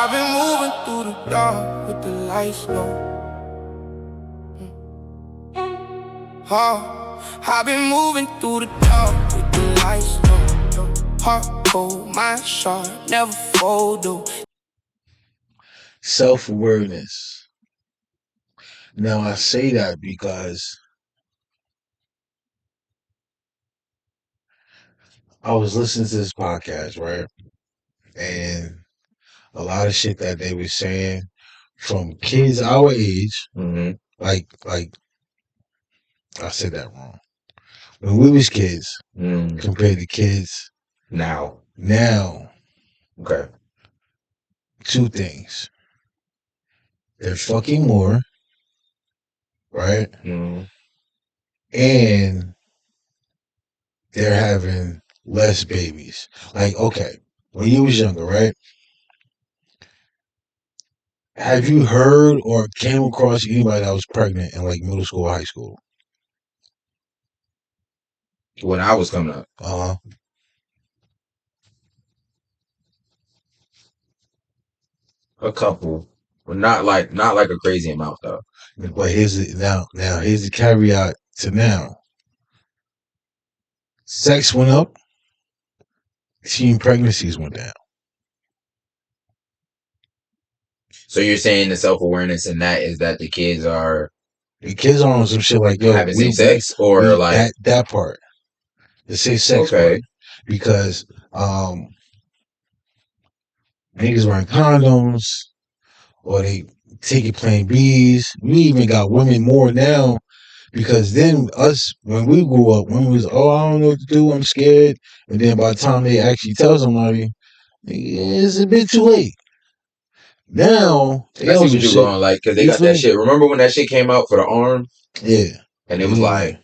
I've been moving through the dark with the lights low. I've been moving through the dark with the lights low. Heart cold, mind sharp, never fold though. Self-awareness. Now I say that because I was listening to this podcast, right? And a lot of shit that they were saying from kids our age, like I said that wrong. When we was kids, compared to kids Now, okay, two things. They're fucking more, right? And they're having less babies. Like, okay, when you was younger, right? Have you heard or came across anybody that was pregnant in like middle school or high school? When I was coming up, a couple, but not like a crazy amount though. But here's the caveat to now. Sex went up, teen pregnancies went down. So you're saying the self-awareness in that is that the kids are on some shit like, yo, having same sex or like that part, the safe sex part, because niggas wearing condoms or they taking plain B's. We even got women more now because then us when we grew up, women was I don't know what to do, I'm scared, and then by the time they actually tell somebody, it's a bit too late. Now, I see what you're going like because they got that shit. Remember when that shit came out for the arm? Yeah, and it was like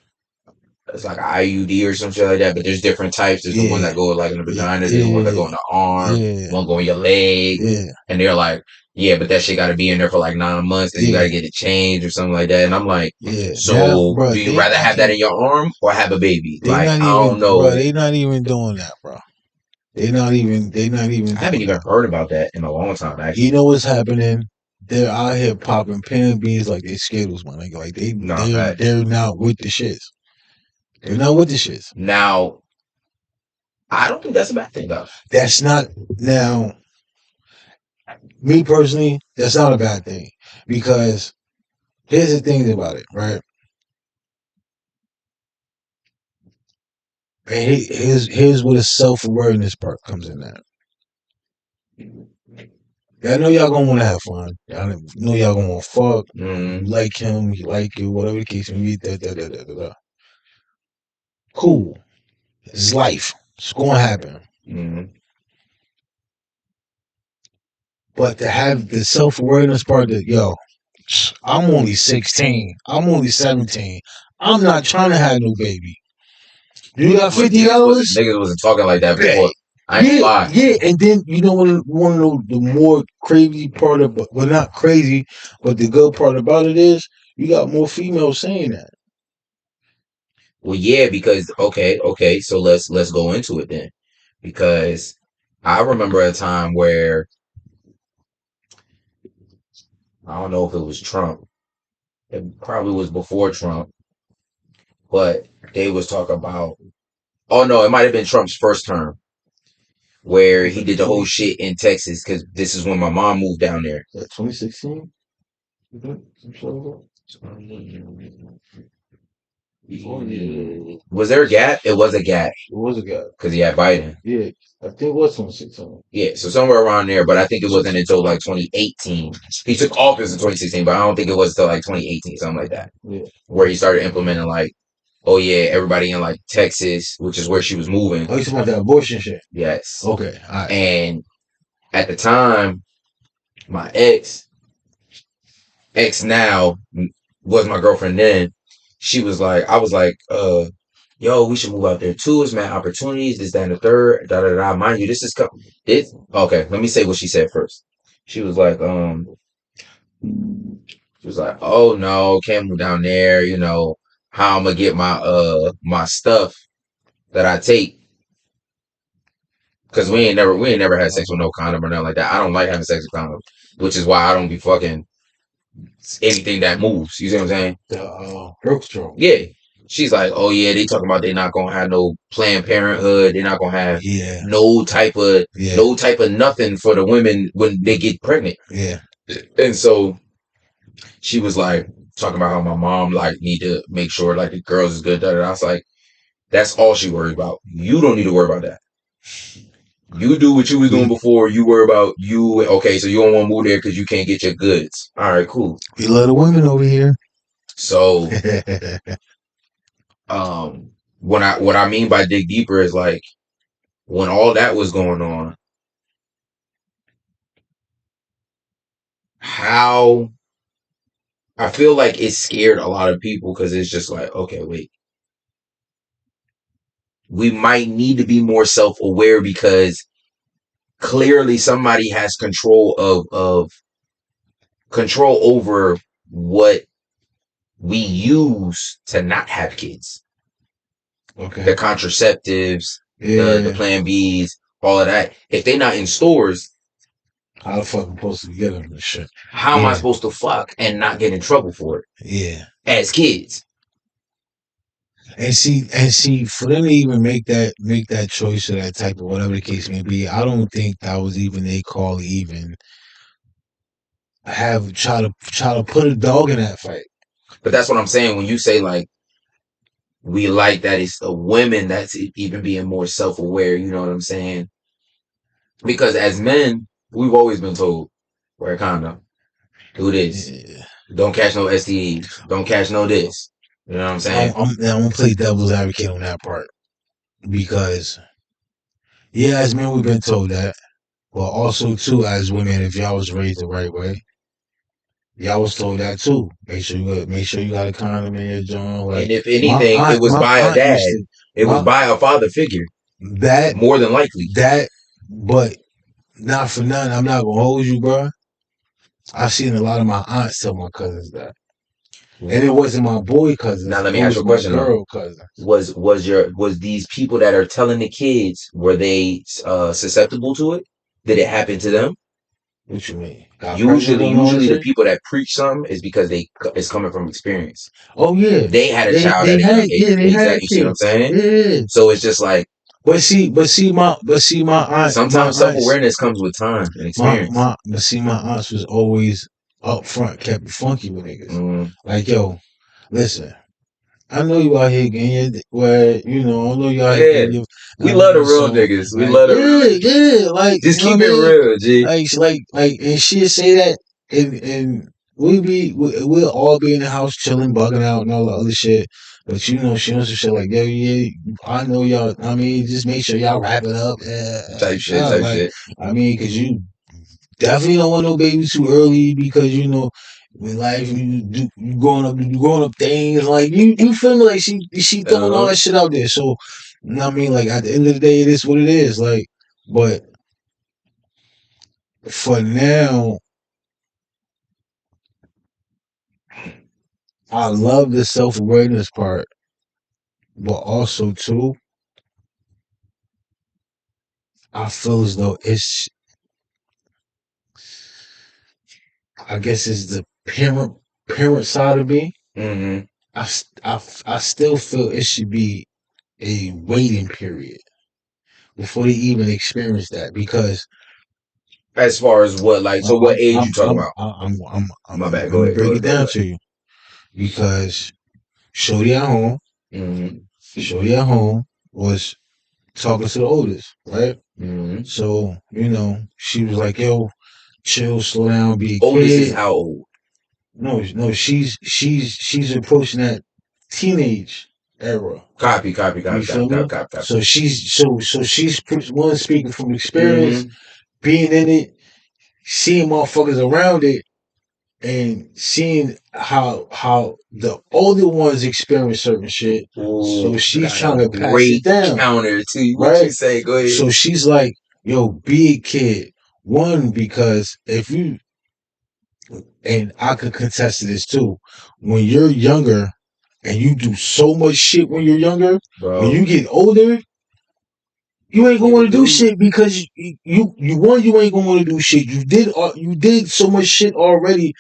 it's like an IUD or some shit like that. But there's different types. There's the one that go like in the vagina. There's the one that go in the arm. One go in your leg. And they're like, yeah, but that shit got to be in there for like 9 months. And you got to get it changed or something like that. And I'm like, so now, do you rather have that in your arm or have a baby? Like I don't know. Bro, they not even doing that, bro. They not even. I haven't even heard about that in a long time. Actually, you know what's happening? They're out here popping Pan Bs like they Skittles, man. Like they're not with the shits. They're not with the shits. Now, I don't think that's a bad thing, though. That's not now. Me personally, that's not a bad thing because here's the thing about it, right? And here's where the self-awareness part comes in at. I know y'all gonna want to have fun. I know y'all gonna want to fuck. You like him, you like you, whatever the case may be. Cool. It's life. It's gonna happen. But to have the self-awareness part that, yo, I'm only 16. I'm only 17. I'm not trying to have no baby. You got $50? Niggas wasn't talking like that before. I ain't lying. Yeah, and then you know what? One of the more crazy part of, well, not crazy, but the good part about it is you got more females saying that. Well, yeah, because okay, so let's go into it then, because I remember a time where I don't know if it was Trump. It probably was before Trump, but they was talking about. Oh no, it might have been Trump's first term, where he did the whole shit in Texas because this is when my mom moved down there. 2016. Was there a gap? It was a gap. It was a gap because he had Biden. Yeah, I think it was 2016. Yeah, so somewhere around there, but I think it wasn't until like 2018. He took office in 2016, but I don't think it was until like 2018, something like that. Yeah, where he started implementing like, oh yeah, everybody in like Texas, which is where she was moving. Oh, you talking about that abortion shit? Yes. Okay. All right. And at the time, my ex now was my girlfriend then. She was like, I was like, yo, we should move out there too. It's mad opportunities, this, that, and the third, da da da. Mind you, okay, let me say what she said first. She was like, oh no, can't move down there, you know, how I'm gonna get my my stuff that I take. Because we ain't never had sex with no condom or nothing like that. I don't like having sex with condom, which is why I don't be fucking anything that moves. You see what I'm saying? The birth control. Yeah. She's like, oh yeah, they talking about they not gonna have no Planned Parenthood. They're not gonna have no type of nothing for the women when they get pregnant. Yeah. And so she was like talking about how my mom like need to make sure like the girls is good. I was like, that's all she worried about. You don't need to worry about that. You do what you was doing before. You worry about you. Okay, so you don't want to move there because you can't get your goods. All right, cool. We love the women over here. So, what I mean by dig deeper is like when all that was going on, how I feel like it scared a lot of people because it's just like, okay, wait. We might need to be more self-aware because clearly somebody has control of control over what we use to not have kids. Okay. The contraceptives, the Plan Bs, all of that. If they're not in stores, how the fuck am I supposed to get them and shit? How am I supposed to fuck and not get in trouble for it? Yeah. As kids. And see, for them to even make that choice or that type of whatever the case may be, I don't think that was even they call even try to put a dog in that fight. But that's what I'm saying when you say like we like that it's the women that's even being more self-aware, you know what I'm saying? Because as men, we've always been told wear a condom, do this, don't catch no STDs, don't catch no this. You know what I'm saying? I'm gonna play devil's advocate on that part because, as men we've been told that, but also too as women, if y'all was raised the right way, y'all was told that too. Make sure you got a condom in your joint. Like, and if anything, it was by a dad. It was by a father figure. That more than likely. But not for nothing. I'm not gonna hold you, bro. I've seen a lot of my aunts tell my cousins that. And it wasn't my boy cousins. Now let me ask you a question. Girl cousins. Was these people that are telling the kids, were they susceptible to it? Did it happen to them? What you mean? Usually the people that preach something is because it's coming from experience. Oh yeah. They had a child at a young age. Exactly. You see what I'm saying? Yeah. So it's just like But see my aunt. Sometimes self-awareness comes with time and experience. My aunts was always up front, kept it funky with niggas. Mm-hmm. Like, yo, listen, I know you out here getting I know you out here getting we love the real niggas. We love the real. Like, just keep it real, G. Like, and she'd say that, and we'll all be in the house chilling, bugging out, and all the other shit. But she knows some shit like, yo, I know y'all. I mean, just make sure y'all wrap it up. Type shit. I mean, because you definitely don't want no baby too early because in life you growing up things like you feel me, like she throwing all that shit out there. So I mean, like at the end of the day, it is what it is. Like, but for now, I love the self-awareness part, but also too, I feel as though I guess it's the parent side of me. Mm-hmm. I still feel it should be a waiting period before they even experience that, because as far as what, like, so what age you talking about? My bad. Go ahead. Break it down to you, because Shorty at home, was talking to the oldest, right? Mm-hmm. So she was like, "Yo, chill, slow down, be a oldest kid." Is how old? No, she's approaching that teenage era. Copy. So she's one speaking from experience, being in it, seeing motherfuckers around it, and seeing how the older ones experience certain shit. Ooh, so she's trying to pass it down. Counter to what you say. Go ahead. So she's like, "Yo, be a kid." One, because if you, and I could contest to this too, when you're younger and you do so much shit when you're younger, when you get older, You ain't gonna want to do shit because you ain't gonna want to do shit. You did so much shit already.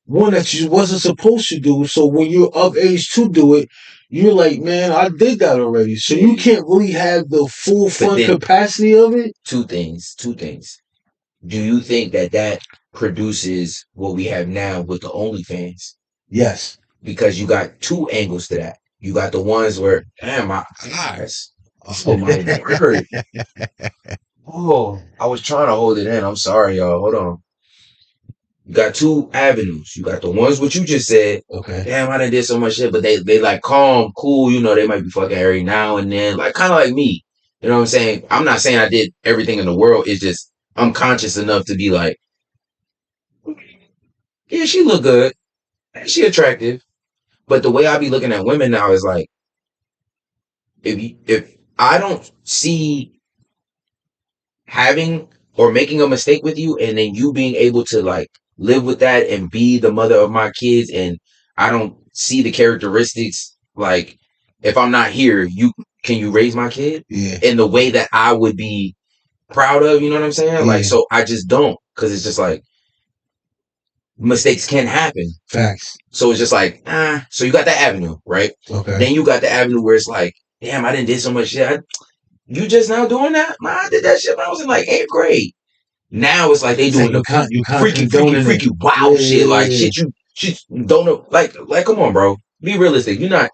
One that you wasn't supposed to do. So when you're of age to do it, you're like, man, I did that already. So you can't really have the full fun capacity of it. Two things. Do you think that produces what we have now with the OnlyFans? Yes. Because you got two angles to that. You got the ones where, damn, my eyes. Oh my word. Oh, I was trying to hold it in. I'm sorry, y'all. Hold on. You got two avenues. You got the ones what you just said. Okay. Damn, I done did so much shit, but they like calm, cool. You know, they might be fucking every now and then, like kind of like me. You know what I'm saying? I'm not saying I did everything in the world. It's just I'm conscious enough to be like, yeah, she look good, she attractive. But the way I be looking at women now is like, if I don't see having or making a mistake with you, and then you being able to like live with that and be the mother of my kids, and I don't see the characteristics, like if I'm not here, can you raise my kid in the way that I would be proud of? You know what I'm saying? Like, so I just don't, because it's just like mistakes can happen. Facts. So it's just like, so you got that avenue, right? Okay. Then you got the avenue where it's like, damn, I didn't did so much shit. You just now doing that? Man, I did that shit when I was in like 8th grade. Now it's like they doing the freaky wow shit. Like shit you don't know. Like come on, bro. Be realistic. You're not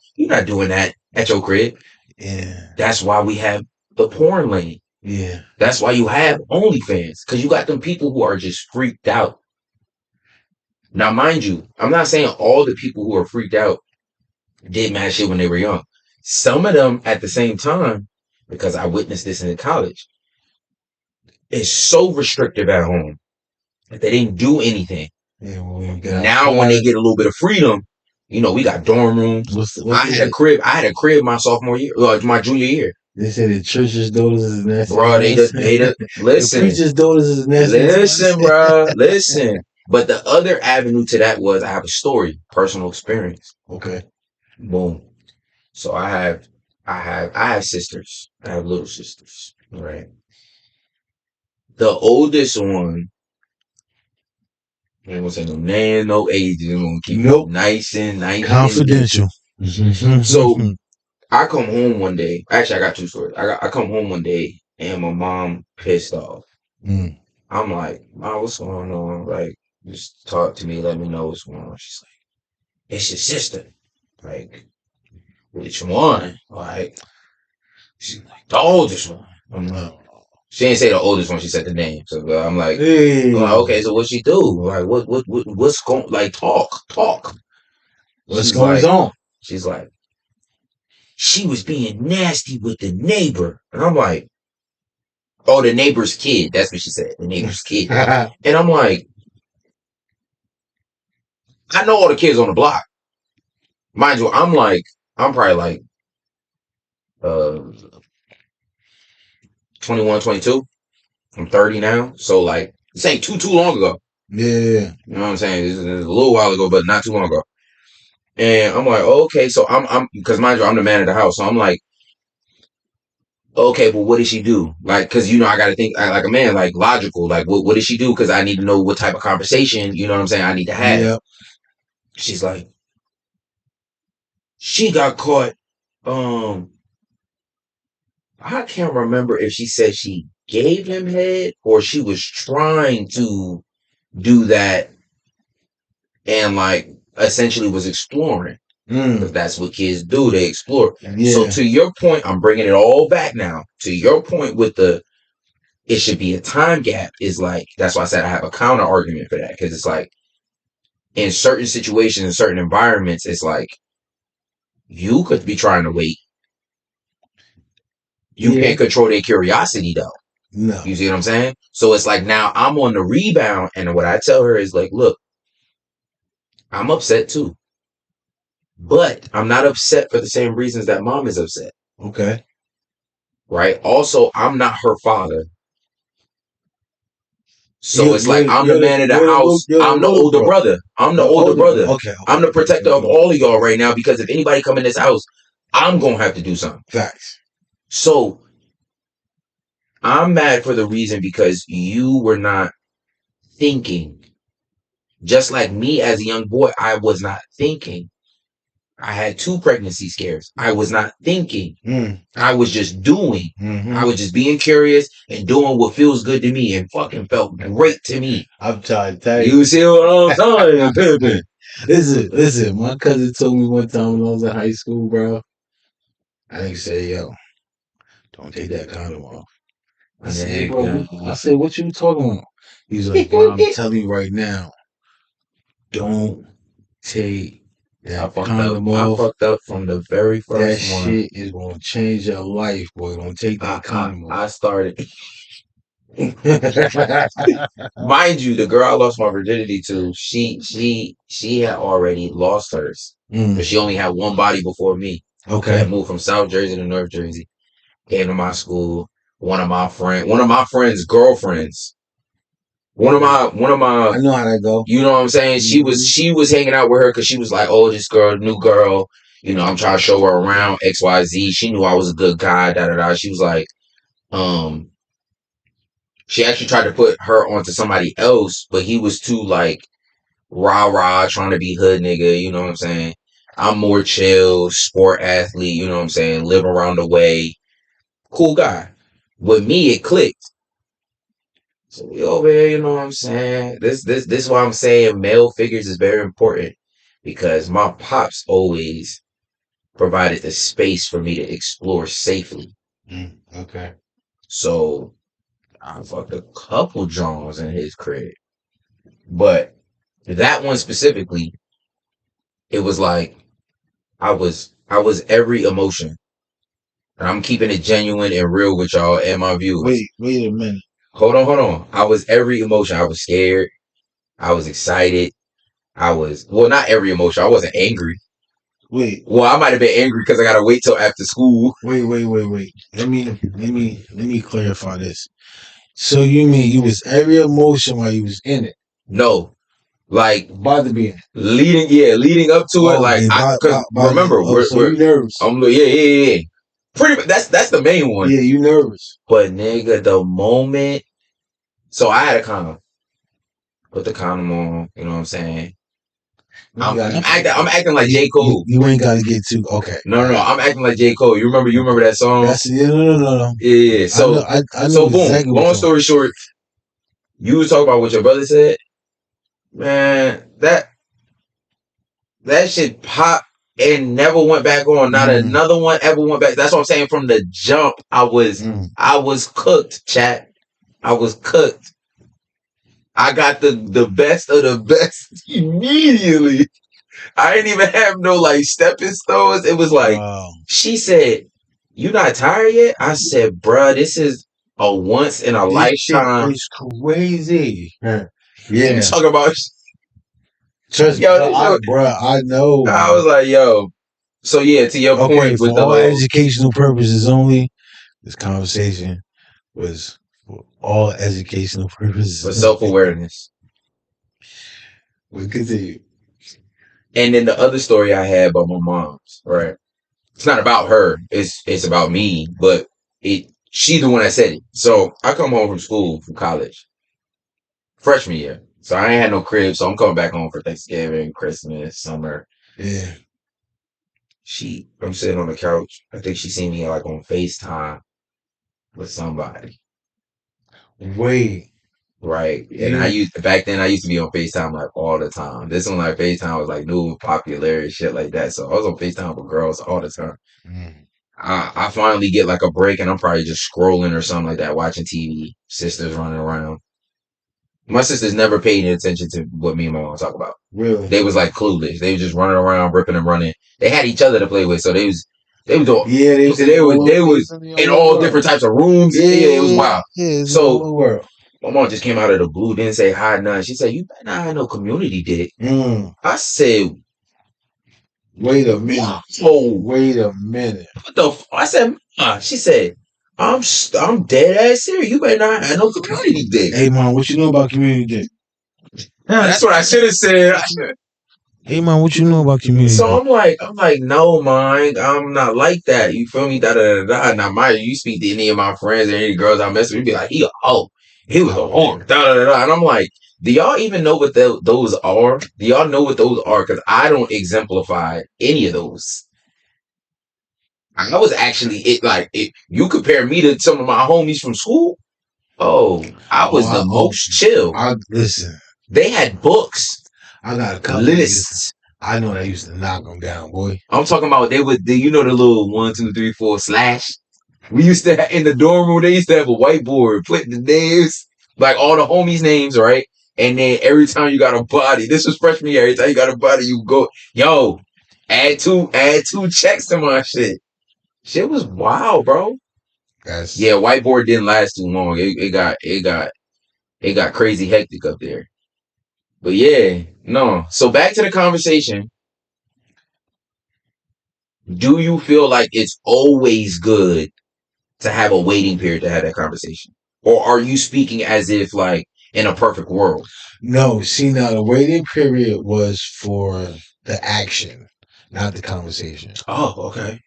doing that at your crib. Yeah. That's why we have the porn lane. Yeah. That's why you have OnlyFans. Because you got them people who are just freaked out. Now, mind you, I'm not saying all the people who are freaked out did mad shit when they were young. Some of them at the same time, because I witnessed this in college, is so restrictive at home that they didn't do anything. Yeah, now when they get a little bit of freedom, you know, we got dorm rooms. I had a crib my sophomore year, my junior year. They say the church's daughters is nasty. Bro, they listen. The preacher's daughters is nasty. Listen, bro, listen. But the other avenue to that was I have a story, personal experience. Okay. Boom. So I have sisters. I have little sisters. Right. The oldest one, I ain't gonna say no name, no age. I'm gonna keep it nice and confidential. So I come home one day. Actually, I got two stories. I come home one day and my mom pissed off. I'm like, Mom, what's going on? Like, just talk to me, let me know what's going on. She's like, it's your sister. Like, which one? Like, she's like, the oldest one. I'm like, she didn't say the oldest one, she said the name. So I'm like, okay, so what she do? Like, what's going, like, talk. What's going on? She's like, she was being nasty with the neighbor. And I'm like, oh, the neighbor's kid. That's what she said. The neighbor's kid. And I'm like, I know all the kids on the block. Mind you, I'm probably like 21, 22. I'm 30 now. So like, this ain't too long ago. Yeah. You know what I'm saying? This is a little while ago, but not too long ago. And I'm like, okay, so I'm because mind you, I'm the man of the house. So I'm like, okay, but what did she do? Like, because, you know, I got to think like a man, like logical. Like, what did she do? Because I need to know what type of conversation, you know what I'm saying, I need to have. Yep. She's like, she got caught. I can't remember if she said she gave him head or she was trying to do that and like essentially was exploring. Because that's what kids do. They explore. Yeah. So to your point, I'm bringing it all back now. To your point with it should be a time gap is like, that's why I said I have a counter argument for that. Because it's like, in certain situations, in certain environments, it's like, you could be trying to wait. You can't control their curiosity though. No. You see what I'm saying? So it's like, now I'm on the rebound. And what I tell her is like, look, I'm upset too. But I'm not upset for the same reasons that mom is upset. Okay. Right? Also, I'm not her father. So it's like, I'm the man of the house. I'm the older brother. I'm the older brother. Okay. I'm the protector of all of y'all right now, because if anybody come in this house, I'm going to have to do something. Facts. So I'm mad for the reason because you were not thinking. Just like me as a young boy, I was not thinking. I had 2 pregnancy scares. I was not thinking. I was just doing. I was just being curious and doing what feels good to me and fucking felt great to me. I'm trying to tell you. You see what I'm saying, Pimpin'? Listen, my cousin told me one time when I was in high school, bro. I think said, yo, don't take that condom off. I said, bro, what you talking about? He's like, bro, I'm telling you right now, don't take that condom off. I fucked up from the very first one. That shit is gonna change your life, boy. Don't take that condom off. I started. Mind you, the girl I lost my virginity to, she had already lost hers, but she only had one body before me. Okay, I moved from South Jersey to North Jersey. Came to my school. One of my friends' girlfriends. One of my. I know how that go. You know what I'm saying? She was hanging out with her because she was like, oh, this girl, new girl. You know, I'm trying to show her around XYZ. She knew I was a good guy. Da da da. She was like, she actually tried to put her onto somebody else, but he was too like rah trying to be hood nigga. You know what I'm saying? I'm more chill, sport athlete. You know what I'm saying? Live around the way. Cool guy. With me, it clicked. So we over here, you know what I'm saying? This is why I'm saying male figures is very important because my pops always provided the space for me to explore safely. Okay. So I fucked a couple Johns in his crib, but that one specifically, it was like I was every emotion. And I'm keeping it genuine and real with y'all and my viewers. Wait a minute. Hold on. I was every emotion. I was scared. I was excited. I was, well, not every emotion. I wasn't angry. Wait. Well, I might have been angry because I gotta wait till after school. Wait. Let me clarify this. So you mean you was every emotion while you was in it? No. Like by the being leading up to it. Like remember, we're nervous. Yeah. Pretty much, that's the main one. Yeah, you nervous. But nigga, the moment, so I had a condom. Put the condom on. You know what I'm saying? I'm acting like J. Cole. You ain't gotta get too okay. No. I'm acting like J. Cole. You remember that song? No. Yeah. So I know so boom. Exactly long story short, you was talking about what your brother said. Man, that shit popped and never went back on. Not another one ever went back. That's what I'm saying. From the jump, I was cooked, chat. I was cooked. I got the best of the best immediately. I didn't even have no like stepping stones. It was like she said, "You not tired yet?" I said, "Bruh, this is a once in a lifetime." It's crazy. Yeah. You talk about. Trust me, bro. I know. I was like, yo. So yeah, to your point, with all educational purposes only, this conversation was for all educational purposes. For self-awareness. We continue. And then the other story I had about my mom's, right? It's not about her. It's about me, but she's the one that said it. So I come home from college, freshman year. So I ain't had no crib, so I'm coming back home for Thanksgiving, Christmas, summer. Yeah. I'm sitting on the couch. I think she seen me like on FaceTime with somebody. Wait. Right. And back then I used to be on FaceTime like all the time. This one like FaceTime was like new, popular and shit like that. So I was on FaceTime with girls all the time. I finally get like a break and I'm probably just scrolling or something like that, watching TV, sisters running around. My sisters never paid any attention to what me and my mom talk about. Really? They was like clueless. They was just running around, ripping and running. They had each other to play with, so they was all, they was in all different types of rooms. Yeah, it was wild. Yeah, so my mom just came out of the blue, didn't say hi, none. She said, "You better not have no community dick." I said, "Wait a minute." Oh, wait a minute. What the? I said, she said, I'm dead ass serious. You better not have no community dick. Hey, mom, what you know about community dick? That's what I should have said. Hey man, what you know about community? So I'm like, no, man, I'm not like that. You feel me? Da da da da. Now, mind you speak to any of my friends or any girls I mess with, you be like, he was a whore. Da da da da. And I'm like, do y'all even know what those are? Do y'all know what those are? Because I don't exemplify any of those. I was actually you compare me to some of my homies from school. Oh, I was the most chill. Listen, they had books. I got a couple lists. I know they used to knock them down, boy. I'm talking about the little 1, 2, 3, 4 slash. We used to in the dorm room. They used to have a whiteboard, put the names, like all the homies' names, right? And then every time you got a body, this was freshman year. Every time you got a body, you go, yo, add two checks to my shit. Shit was wild, bro. Yeah, whiteboard didn't last too long. It got crazy hectic up there. But yeah, no. So back to the conversation. Do you feel like it's always good to have a waiting period to have that conversation? Or are you speaking as if like in a perfect world? No, see now the waiting period was for the action, not the conversation. Oh, okay.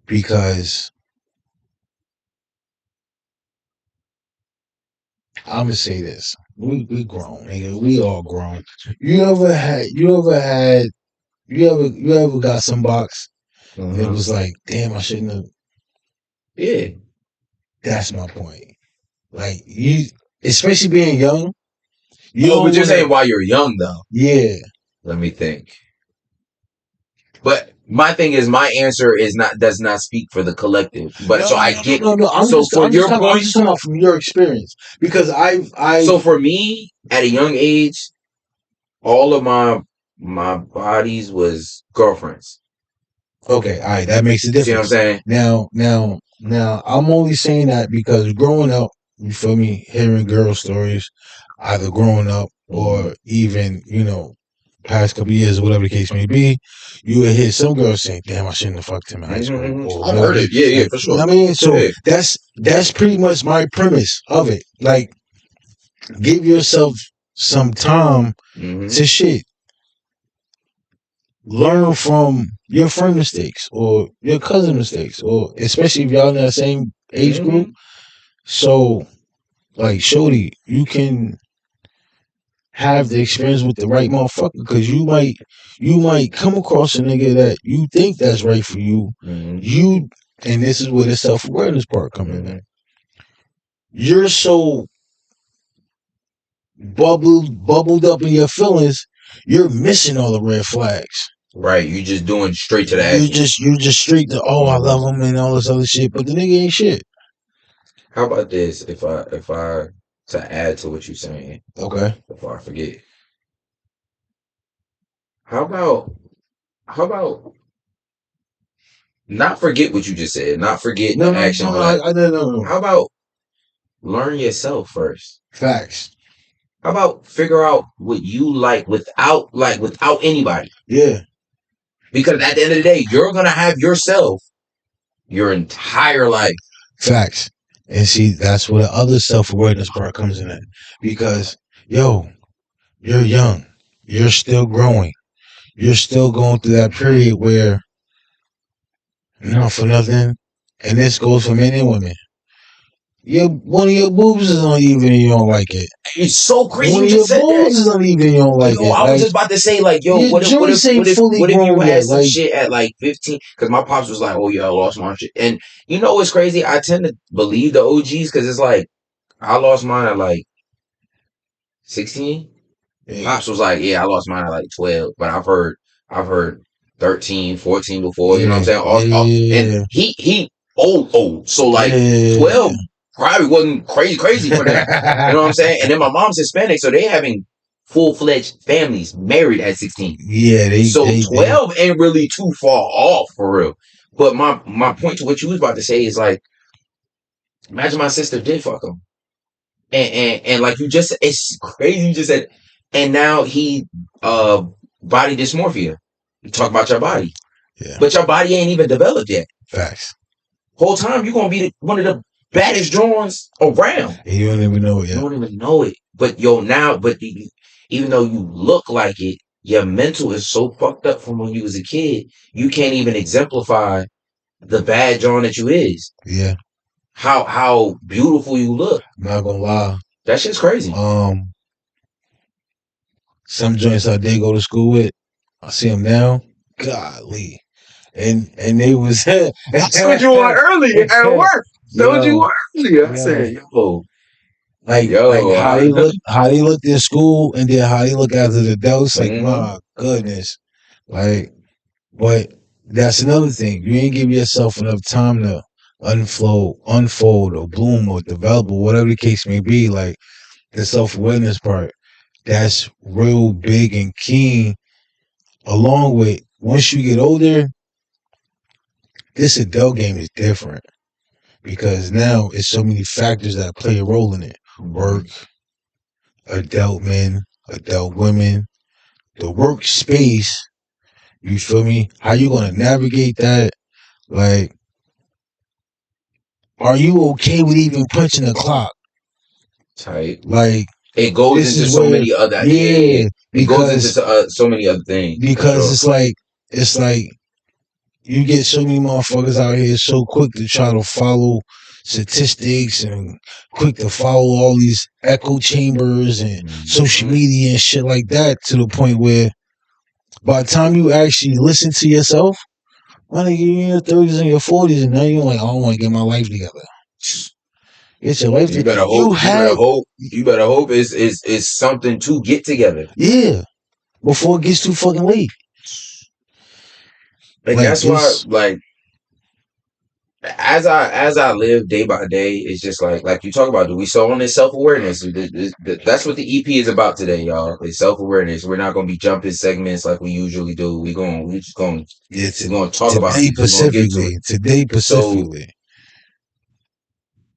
Because I'm gonna say this. We grown, nigga. We all grown. You ever got some box and it was like, damn, I shouldn't have. Yeah. That's my point. Like you, especially being young. But you're saying while you're young though. Yeah. Let me think. But my thing is, my answer does not speak for the collective. But I get. No. I'm just talking about from your experience because I. So for me, at a young age, all of my bodies was girlfriends. Okay, all right, that makes a difference. See what I'm saying? Now, I'm only saying that because growing up, you feel me, hearing girl stories, either growing up or even past couple years, whatever the case may be, you would hear some girls saying, "Damn, I shouldn't have fucked him in high school." I've heard it, yeah, for sure. I mean, so that's pretty much my premise of it. Like, give yourself some time to shit. Learn from your friend mistakes or your cousin mistakes, or especially if y'all in that same age group. So, like, shorty, you can have the experience with the right motherfucker because you might come across a nigga that you think that's right for you. And this is where the self-awareness part comes in. You're so bubbled up in your feelings, you're missing all the red flags. Right, you just doing straight to the action. You just straight to I love him and all this other shit, but the nigga ain't shit. How about this? If I to add to what you're saying, okay. Before I forget, how about not forget what you just said, not forget the action. No. How about learn yourself first? Facts. How about figure out what you like without anybody? Yeah. Because at the end of the day, you're gonna have yourself your entire life. Facts. And see, that's where the other self-awareness part comes in. Because, you're young. You're still growing. You're still going through that period where, not for nothing, and this goes for men and women, one of your boobs is uneven and you don't like it. It's so crazy. One of your boobs is uneven and you don't like it. I was just about to say, like, yo, what if you had some shit at like 15? Because my pops was like, oh yeah, I lost my shit. And you know what's crazy? I tend to believe the OGs because it's like, I lost mine at like 16. Yeah. Pops was like, yeah, I lost mine at like 12. But I've heard 13, 14 before. You know what I'm saying? And he old. So like 12. Probably wasn't crazy for that. You know what I'm saying? And then my mom's Hispanic, so they having full-fledged families married at 16. Yeah, 12 ain't really too far off for real. But my point to what you was about to say is like, imagine my sister did fuck him. And like you just, it's crazy you just said, and now he body dysmorphia. You talk about your body. Yeah. But your body ain't even developed yet. Facts. Whole time you're gonna be one of the baddest drawings around. And you don't even know it yet. You don't even know it. But even though you look like it, your mental is so fucked up from when you was a kid, you can't even exemplify the bad John that you is. Yeah. How beautiful you look. I'm not gonna lie. That shit's crazy. Some joints I did go to school with, I see them now. Golly. And they was that's what you want earlier at work. That's what you want earlier. I said, like how they looked in school and then how they look after the adults. Like, my goodness. Like, but that's another thing. You ain't give yourself enough time to unfold or bloom or develop or whatever the case may be. Like, the self-awareness part, that's real big and keen. Along with, once you get older, this adult game is different because now it's so many factors that play a role in it. Work, adult men, adult women, the workspace. You feel me? How you gonna navigate that? Like, are you okay with even punching the clock? Tight. Like, it goes into so many other. Yeah, it goes into so many other things. Because it's like you get so many motherfuckers out here so quick to try to follow statistics and quick to follow all these echo chambers and social media and shit like that, to the point where by the time you actually listen to yourself, you're in your 30s and your 40s, and now you're like, I don't want to get my life together. Get your life together. You better hope it's something to get together. Yeah. Before it gets too fucking late. Like that's why, like, as I live day by day, it's just like you talk about. We saw on this self-awareness. That's what the EP is about today, y'all. It's self-awareness. We're not gonna be jumping segments like we usually do. We're gonna talk about today specifically. So,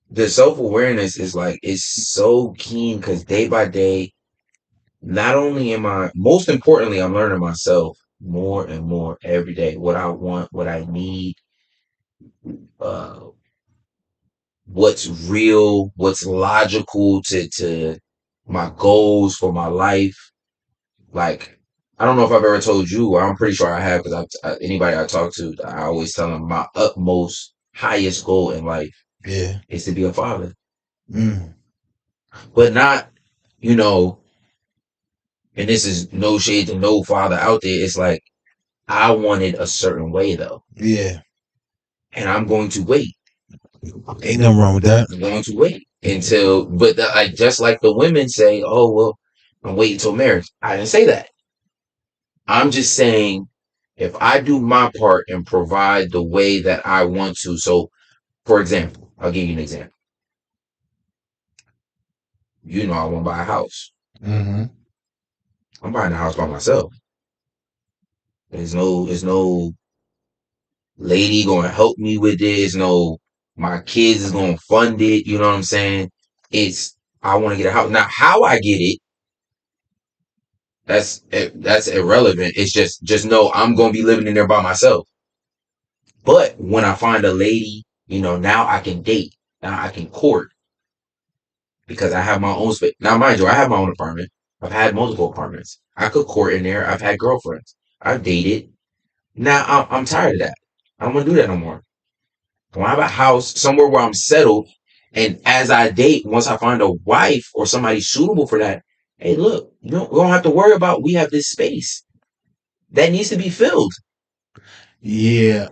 the self-awareness is like, it's so keen because day by day, not only most importantly, I'm learning myself more and more every day. What I want, what I need, what's real, what's logical to my goals for my life. Like, I don't know if I've ever told you, or I'm pretty sure I have, because anybody I talk to, I always tell them my utmost, highest goal in life is to be a father. But not, and this is no shade to no father out there. It's like, I wanted a certain way though. Yeah. And I'm going to wait. Ain't nothing wrong with that. I'm going to wait until, but just like the women say, oh, well, I'm waiting until marriage. I didn't say that. I'm just saying, if I do my part and provide the way that I want to. So, for example, I'll give you an example. I want to buy a house. Mm-hmm. I'm buying a house by myself. There's no lady going to help me with this. No, my kids is going to fund it. You know what I'm saying? I want to get a house. Now, how I get it, that's irrelevant. It's just know I'm going to be living in there by myself. But when I find a lady, now I can date. Now I can court. Because I have my own space. Now, mind you, I have my own apartment. I've had multiple apartments. I could court in there. I've had girlfriends. I've dated. Now, I'm tired of that. I don't want to do that no more. I want to have a house somewhere where I'm settled. And as I date, once I find a wife or somebody suitable for that, hey, look, we don't have to worry about, we have this space that needs to be filled. Yeah.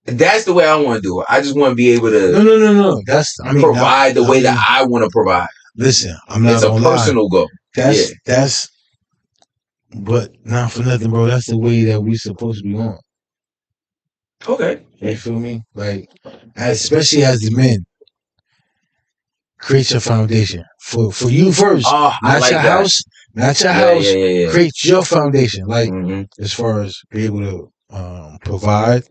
That's the way I want to do it. I just want to be able to no. Provide the way that I want to provide. Listen, I'm not gonna lie. It's a personal goal. That's but not for nothing, bro. That's the way that we supposed to be on. Okay. You feel me? Like, especially as the men, create your foundation for you first. Not your house. Not your house. Yeah. Create your foundation. Like, as far as be able to provide.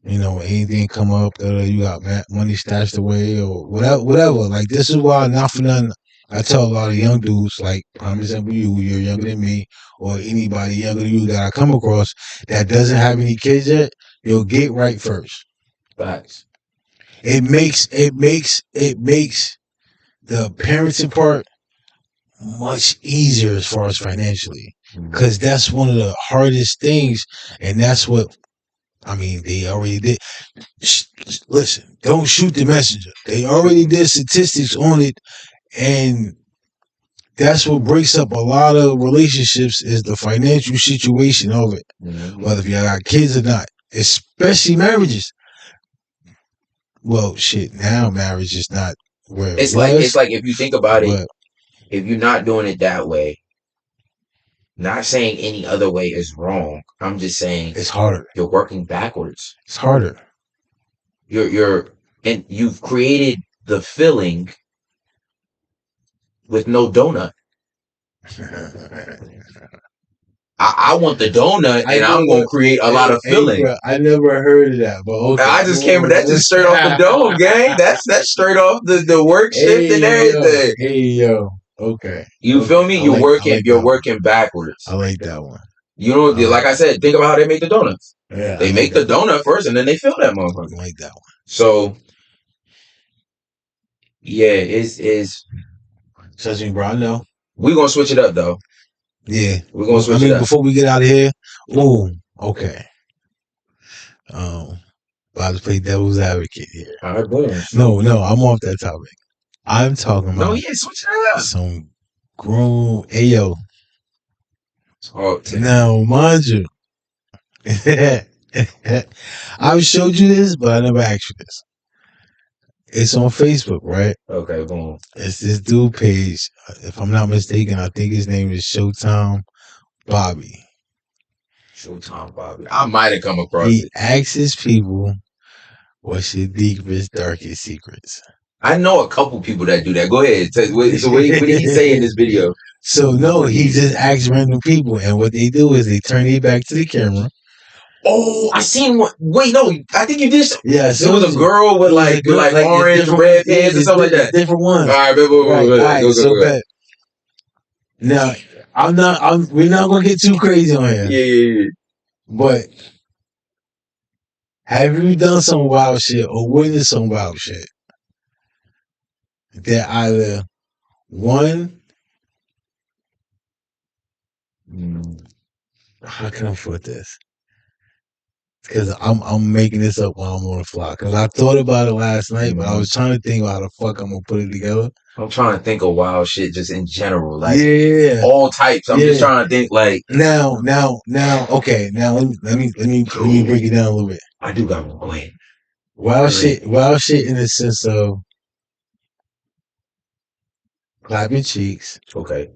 Anything come up that you got money stashed away or whatever. Like, this is why, not for nothing, I tell a lot of young dudes, like, prime example, you're younger than me, or anybody younger than you that I come across that doesn't have any kids yet, you'll get right first. Facts. It makes the parenting part much easier as far as financially, because that's one of the hardest things, and that's what I mean. They already did. Listen, don't shoot the messenger. They already did statistics on it, and that's what breaks up a lot of relationships is the financial situation of it. Whether if you got kids or not, especially marriages. Well, shit, now marriage is not where it's like if you think about it, if you're not doing it that way, not saying any other way is wrong. I'm just saying it's harder. You're working backwards. It's harder. And you've created the filling with no donut. I want the donut, and I'm going to create a lot of filling. Bro, I never heard of that, but okay. I just came. That's just straight off the dome, gang. That's straight off the work shift and everything. Hey yo, okay. You feel me? You're working backwards. I like that one. You know, like I said, think about how they make the donuts. Yeah, they make the donut first, and then they fill that motherfucker. I like that one. So, yeah, it's. Judging, bro, I know. We're gonna switch it up though. Yeah, we're gonna switch it up before we get out of here. Oh, okay. About to play devil's advocate here. All right, boom. No, I'm off that topic. I'm talking about. No, yeah, switch it up. Some grown ayo. Oh, now, mind you, I've showed you this, but I never asked you this. It's on Facebook, right? Okay, boom. It's this dude page. If I'm not mistaken, I think his name is Showtime Bobby. Showtime Bobby. I might have come across it. He asks people, what's your deepest, darkest secrets? I know a couple people that do that. Go ahead. So what did he say in this video? So, no, he just asks random people, and what they do is they turn their back to the camera. Oh, I seen one. Wait, no, I think you did. Yeah, so it was a girl with like orange, red pants or something like that. Different ones. All right, go. Now, we're not gonna get too crazy on here. Yeah. But have you done some wild shit or witnessed some wild shit that either one? How can I put this? Because I'm making this up while I'm on the fly. Because I thought about it last night, but I was trying to think about how the fuck I'm gonna put it together. I'm trying to think of wild shit just in general, like all types. I'm just trying to think like now. Okay, now let me break it down a little bit. I do got one. Go ahead. Wild shit in the sense of clapping cheeks. Okay.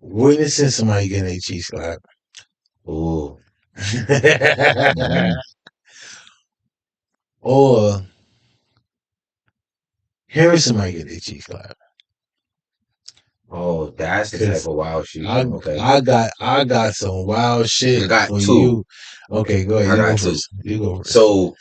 Witnessing somebody getting their cheeks clapped. Ooh. Or hearing somebody get their cheeks clapped. Oh, that's the type of wild shit. Okay. I got some wild shit. I got for two. You. Okay, go ahead. I got two. You go first. So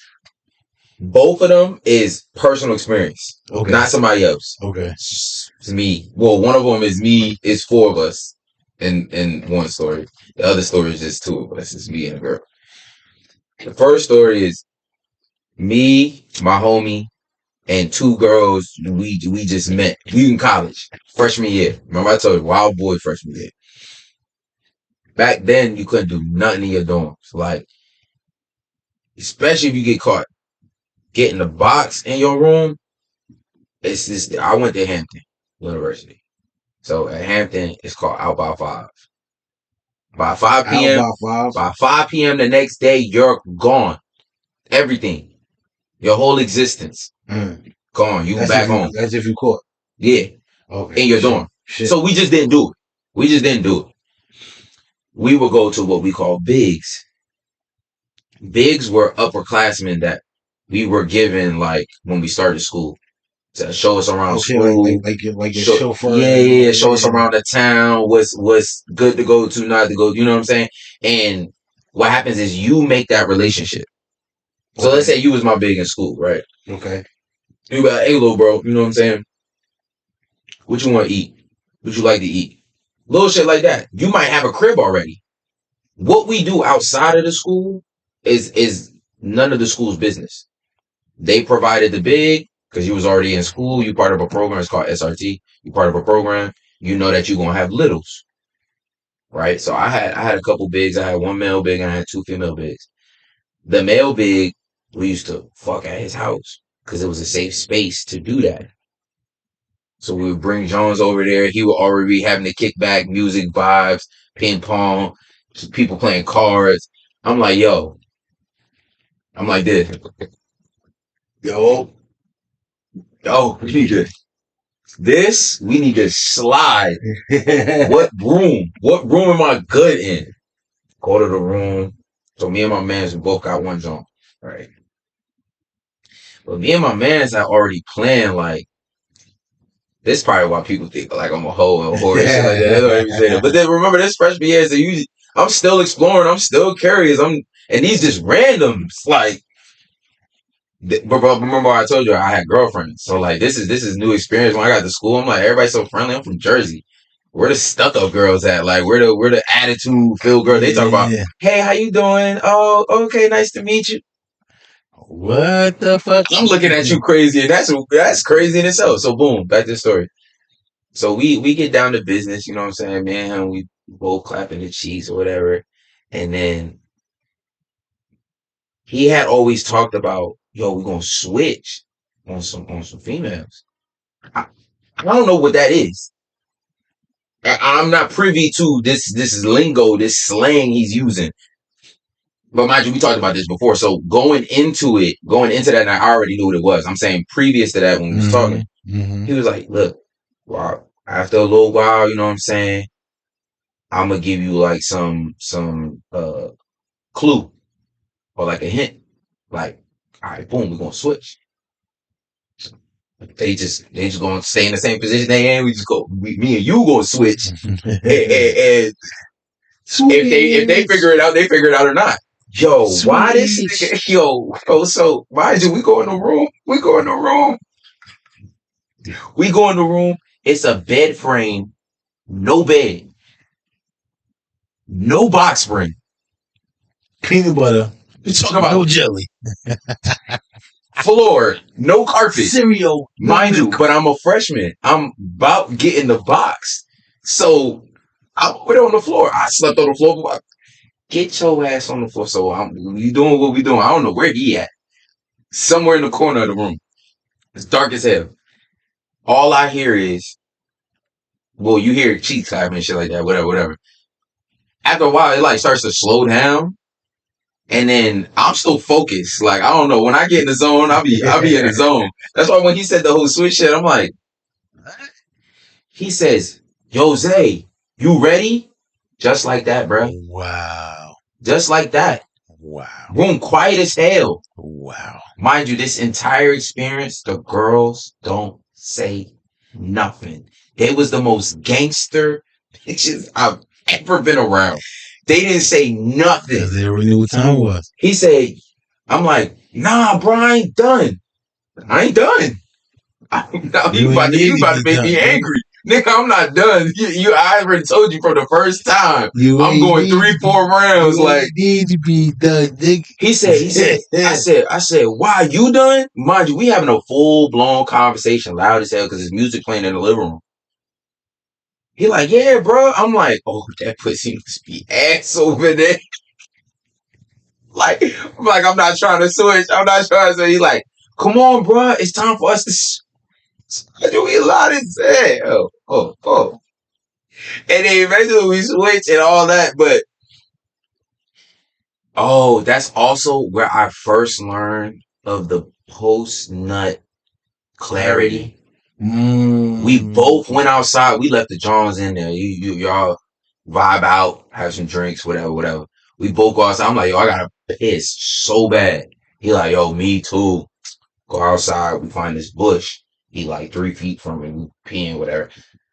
both of them is personal experience. Okay. Not somebody else. Okay. It's me. Well, one of them is me. It's four of us in one story. The other story is just two of us. It's me and a girl. The first story is me, my homie, and two girls we just met. We in college, freshman year. Remember I told you, wild boy freshman year. Back then, you couldn't do nothing in your dorms. Like, especially if you get caught getting the box in your room. It's just, I went to Hampton University. So at Hampton, it's called Out by 5. By 5 p.m. By 5 p.m. the next day, you're gone. Everything. Your whole existence. Gone. You back home. That's if you caught. Yeah. Okay. In your dorm. Shit. So we just didn't do it. We would go to what we call bigs. Bigs were upperclassmen that we were given like when we started school to show us around school. Like your chauffeur. Yeah. Show us around the town. What's good to go to, not to go. You know what I'm saying? And what happens is you make that relationship. So let's say you was my big in school, right? Okay. You be like, hey, little bro, you know what I'm saying? What you want to eat? What you like to eat? Little shit like that. You might have a crib already. What we do outside of the school is none of the school's business. They provided the big, because you was already in school. You part of a program. It's called SRT. You part of a program. You know that you're gonna have littles, right? So I had a couple bigs. I had one male big and I had two female bigs. The male big, we used to fuck at his house because it was a safe space to do that. So we would bring Jones over there. He would already be having the kickback, music vibes, ping pong, people playing cards. I'm like, yo. I'm like this. Yo, we need to. We need to slide. What room? What room am I good in? Go to the room. So me and my mans, we both got one joint, right? But me and my mans are already playing like. This is probably why people think like I'm a hoe or shit like that. They don't even say that. But then remember, this freshman year, I'm still exploring. I'm still curious. And these just randoms. Like, remember I told you I had girlfriends. So like, this is new experience. When I got to school, I'm like, everybody's so friendly. I'm from Jersey. Where the stuck up girls at? Like, where the attitude filled girls? They talk about, hey, how you doing? Oh, okay, nice to meet you. What the fuck? I'm looking at you crazy, and that's crazy in itself. So boom, back to the story. So we get down to business, you know what I'm saying, man. We both clapping the cheeks or whatever. And then he had always talked about, yo, we're gonna switch on some females. I don't know what that is. I'm not privy to this lingo, this slang he's using. But mind you, we talked about this before. So going into that, and I already knew what it was. I'm saying previous to that when we was talking, he was like, look, wow, after a little while, you know what I'm saying, I'm gonna give you like some clue or like a hint. Like, all right, boom, we're gonna switch. They just gonna stay in the same position they in. We just me and you gonna switch. and if they figure it out, they figure it out or not. Yo, why this nigga? Yo, so mind you, we go in the room. It's a bed frame, no bed, no box spring, peanut butter. We talking about no jelly, floor, no carpet, cereal. Mind you, but I'm a freshman. I'm about getting the box, so I put it on the floor. I slept on the floor. Get your ass on the floor. So we doing what we doing. I don't know where he at. Somewhere in the corner of the room. It's dark as hell. All I hear is, well, you hear cheeks clapping and shit like that, whatever. After a while, it like starts to slow down. And then I'm still focused. Like, I don't know. When I get in the zone, I'll be in the zone. That's why when he said the whole switch shit, I'm like, what? He says, yo, Zay, you ready? Just like that, bro. Wow. Just like that. Wow. Room quiet as hell. Wow. Mind you, this entire experience, the girls don't say nothing. They was the most gangster bitches I've ever been around. They didn't say nothing. They already knew what time it was. He said, I'm like, nah, bro, I ain't done. You about to make me angry. Nigga, I'm not done. I already told you from the first time. I'm going 3-4 rounds. Like, need to be done, nigga. He said, I said, why, you done? Mind you, we having a full-blown conversation, loud as hell, because there's music playing in the living room. He like, yeah, bro. I'm like, oh, that pussy must be ass over there. I'm not trying to switch. He like, come on, bro. It's time for us to do we loud as hell. Oh. And then eventually we switch and all that, but that's also where I first learned of the post-nut clarity. We both went outside. We left the Johns in there. Y'all vibe out, have some drinks, whatever. We both go outside. I'm like, yo, I gotta piss so bad. He like, yo, me too. Go outside. We find this bush. He like 3 feet from it. We peeing, whatever.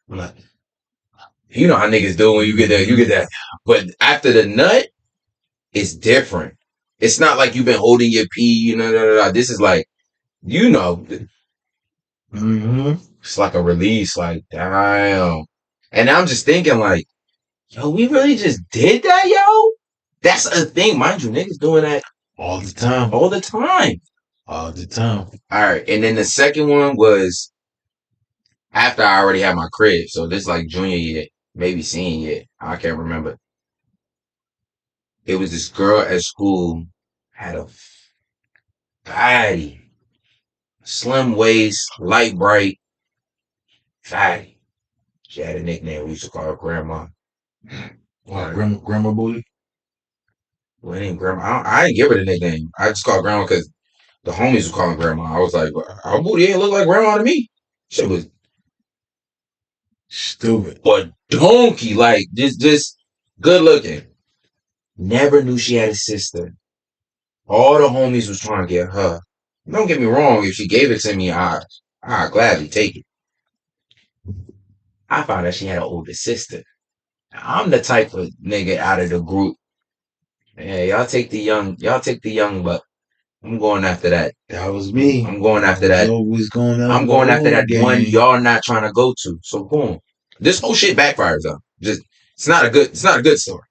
I'm like, you know how niggas do when you get that. But after the nut, it's different. It's not like you've been holding your pee. This is like, It's like a release. Like, damn. And I'm just thinking like, yo, we really just did that, yo? That's a thing. Mind you, niggas doing that all the time. All the time. All right, and then the second one was after I already had my crib. So this like junior year, maybe senior year. I can't remember. It was this girl at school had a fatty, slim waist, light bright, fatty. She had a nickname. We used to call her Grandma. What, grandma booty? Well, it ain't Grandma. I didn't give her the nickname. I just called Grandma because the homies were calling Grandma. I was like, her booty ain't look like Grandma to me. Shit was stupid. But donkey, like just good looking. Never knew she had a sister. All the homies was trying to get her. Don't get me wrong, if she gave it to me, I'd gladly take it. I found out she had an older sister. I'm the type of nigga out of the group. Yeah, y'all take the young, but I'm going after that. That was me. I'm going after that. I'm going after that one y'all not trying to go to. So boom. This whole shit backfires though. It's not a good story.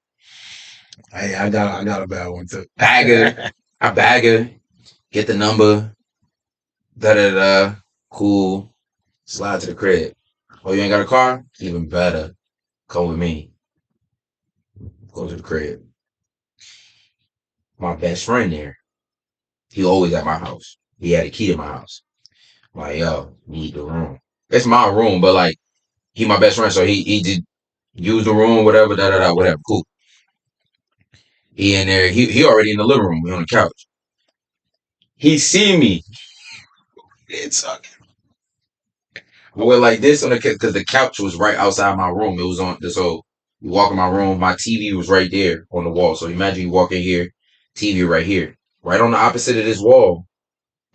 Hey, I got a bad one too. I bag her, get the number, cool, slide to the crib. Oh, you ain't got a car? Even better. Come with me. Go to the crib. My best friend there. He always at my house. He had a key to my house. I'm like, yo, need the room. It's my room, but like, he my best friend, so he did use the room, whatever, whatever. Cool. He in there. He already in the living room. We on the couch. He see me. It's okay. I went like this on the because the couch was right outside my room. It was on so you walk in my room. My TV was right there on the wall. So imagine you walk in here, TV right here, right on the opposite of this wall.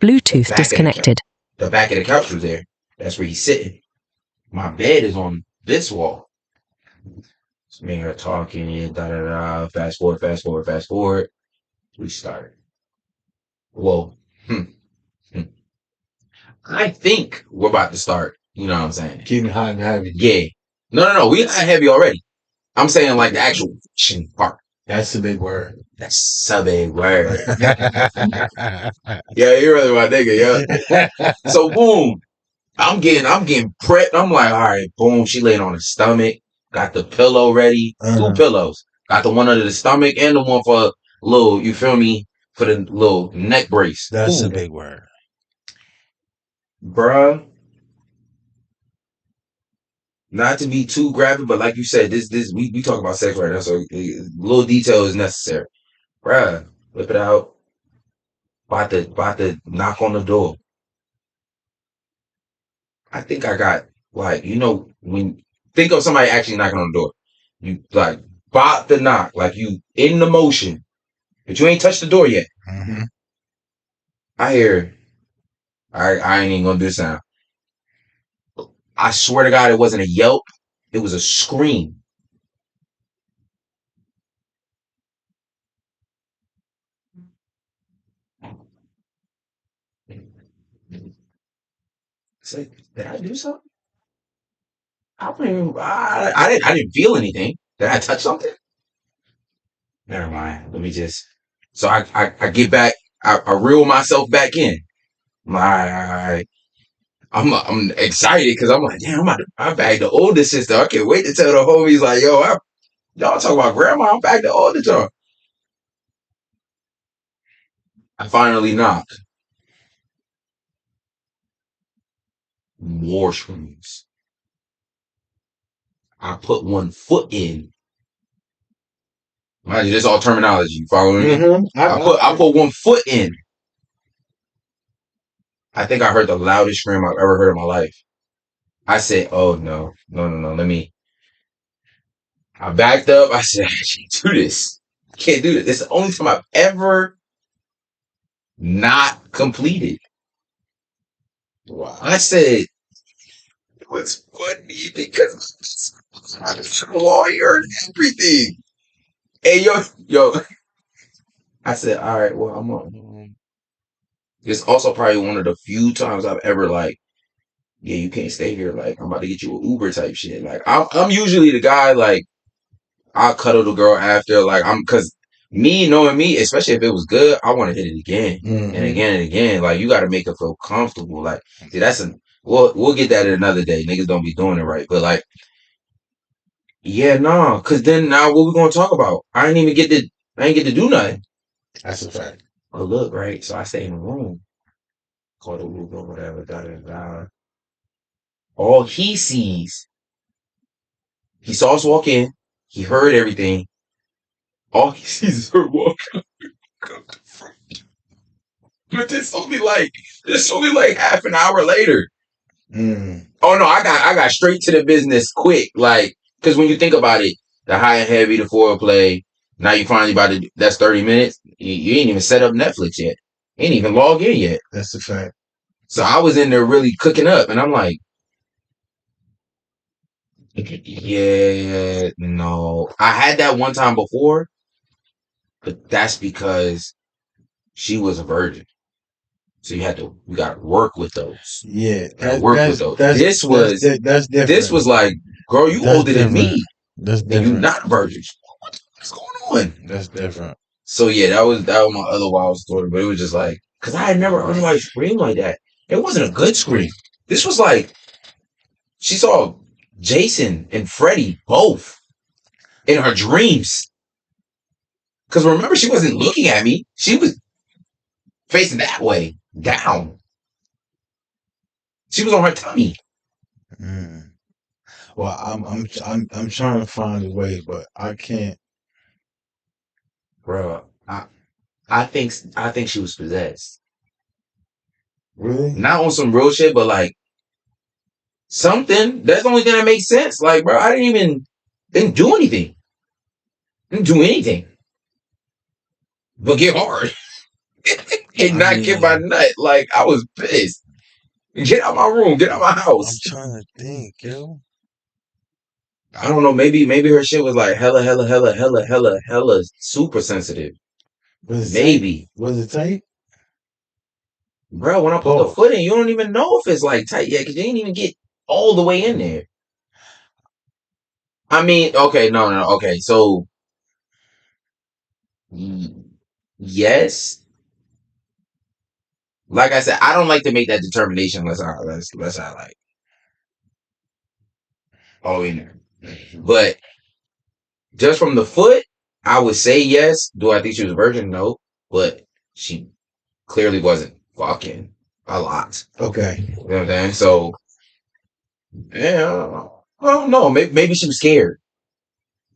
Bluetooth disconnected. The back of the couch was there. That's where he's sitting. My bed is on this wall. So me and her talking, fast forward. We start. Well, I think we're about to start. You know what I'm saying? Getting hot and heavy. Yeah. No. We got heavy already. I'm saying like the actual part. That's a big word. That's a big word. Yeah, you're really my nigga, yeah. So boom. I'm getting prepped. I'm like, all right, boom. She laying on her stomach. Got the pillow ready. 2 pillows. Got the one under the stomach and the one for little, you feel me? For the little neck brace. That's a big word. Bruh. Not to be too graphic, but like you said, we talk about sex right now, so little detail is necessary. Bruh, whip it out. About to knock on the door. I think I got like, when think of somebody actually knocking on the door. You like about to knock, like you in the motion, but you ain't touched the door yet. Mm-hmm. I hear, I ain't even gonna do the sound. I swear to God, it wasn't a yelp. It was a scream. It's like, did I do something? I didn't feel anything. Did I touch something? Never mind. Let me just. So I get back. I reel myself back in. All right. I'm excited because I'm like, damn, I bagged the older sister. I can't wait to tell the homies like, yo, y'all talk about grandma. I'm back the older child. I finally knocked. More screams. I put one foot in. Mind you, this all terminology. You following me? Mm-hmm. I put one foot in. I think I heard the loudest scream I've ever heard in my life. I said, oh, no. Let me. I backed up. I said, I can't do this. Can't do this. It's the only time I've ever not completed. Wow. I said, it was funny because I'm a lawyer and everything. Hey, yo. I said, all right, well, I'm on. It's also probably one of the few times I've ever like, yeah, you can't stay here. Like, I'm about to get you an Uber type shit. Like, I'm usually the guy, like, I'll cuddle the girl after. Like, because me knowing me, especially if it was good, I want to hit it again and again and again. Like, you got to make her feel comfortable. Like, see, we'll get that another day. Niggas don't be doing it right, but like, yeah, nah. Cause then now what we gonna talk about? I ain't get to do nothing. That's a fact. Oh look, right. So I stay in the room, call the Uber or whatever. Da da da. All he sees, he saw us walk in. He heard everything. All he sees is her walk out. But this only like half an hour later. Oh no, I got straight to the business quick. Like, because when you think about it, the high and heavy, the foreplay. Now you finally about to. That's 30 minutes. You ain't even set up Netflix yet. Ain't even log in yet. That's the fact. So I was in there really cooking up, and I'm like, yeah, no. I had that one time before, but that's because she was a virgin. So you got to work with those. Yeah, with those. This was different. This was like, girl, you older than me. That's different. And you not a virgin. What's going on? That's different. So yeah, that was my other wild story. But it was just like, because I had never heard anybody scream like that. It wasn't a good scream. This was like, she saw Jason and Freddy both in her dreams. Because remember, she wasn't looking at me. She was facing that way, down. She was on her tummy. Well, I'm trying to find a way, but I can't. Bro, I think she was possessed. Really? Not on some real shit, but like something. That's the only thing that makes sense. Like, bro, I didn't do anything. Didn't do anything. But get hard. And not get my nut. Like, I was pissed. Get out my room. Get out my house. I'm trying to think, yo. I don't know. Maybe her shit was like hella super sensitive. Maybe. Was it tight? Bro, when I put the foot in, you don't even know if it's like tight yet because you didn't even get all the way in there. I mean, okay, no. Okay, so yes. Like I said, I don't like to make that determination unless I like all in there. But just from the foot, I would say yes. Do I think she was a virgin? No. But she clearly wasn't fucking a lot. Okay. You know what I'm saying? So, yeah, I don't know. Maybe she was scared.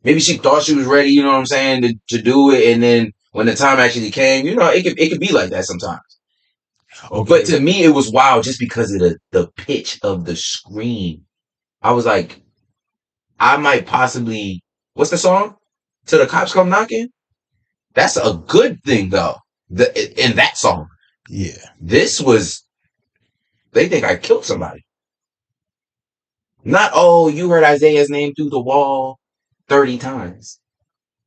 Maybe she thought she was ready, you know what I'm saying, to do it. And then when the time actually came, you know, it could be like that sometimes. Okay. But to me, it was wild just because of the pitch of the scream. I was like, I might possibly, what's the song? Till the Cops Come Knocking? That's a good thing, though, in that song. Yeah. This was, they think I killed somebody. Not, oh, you heard Isaiah's name through the wall 30 times.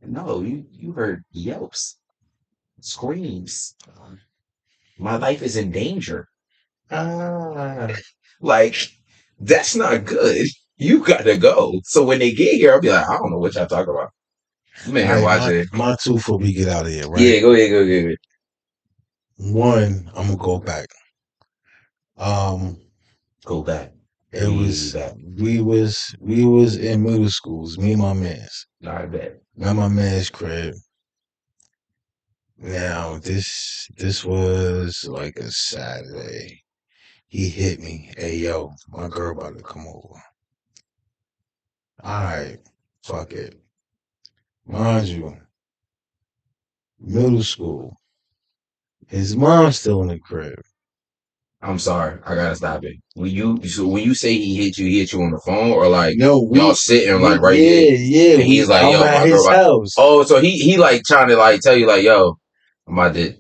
No, you heard yelps, screams. My life is in danger. Like, that's not good. You gotta go. So when they get here, I'll be like, I don't know what y'all talking about. Man, watch it. My two before we get out of here, right? Yeah, go ahead. One, I'm gonna go back. Go back. It was we was in middle schools, me and my mans. I bet. At my man's crib. Now this was like a Saturday. He hit me. Hey yo, my girl about to come over. Alright, fuck it. Mind you, middle school. His mom's still in the crib. I'm sorry, I gotta stop it. When you say he hit you on the phone or like y'all sitting like right there? Yeah. And he's like, yo, at his house. Oh, so he like trying to like tell you like, yo, I'm about to.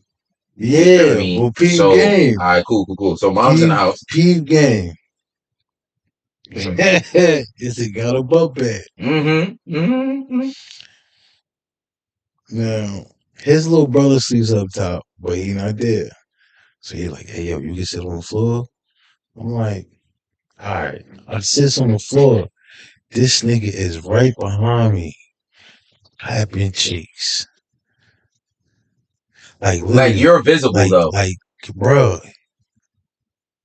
Yeah, well, peep game. All right, cool. So mom's in the house. Peep game. It's a got a butt bed. Now his little brother sleeps up top, but he not there. So he like, hey yo, you can sit on the floor. I'm like, all right. I sit on the floor. This nigga is right behind me, clapping cheeks. Like you're visible though. Like, bro,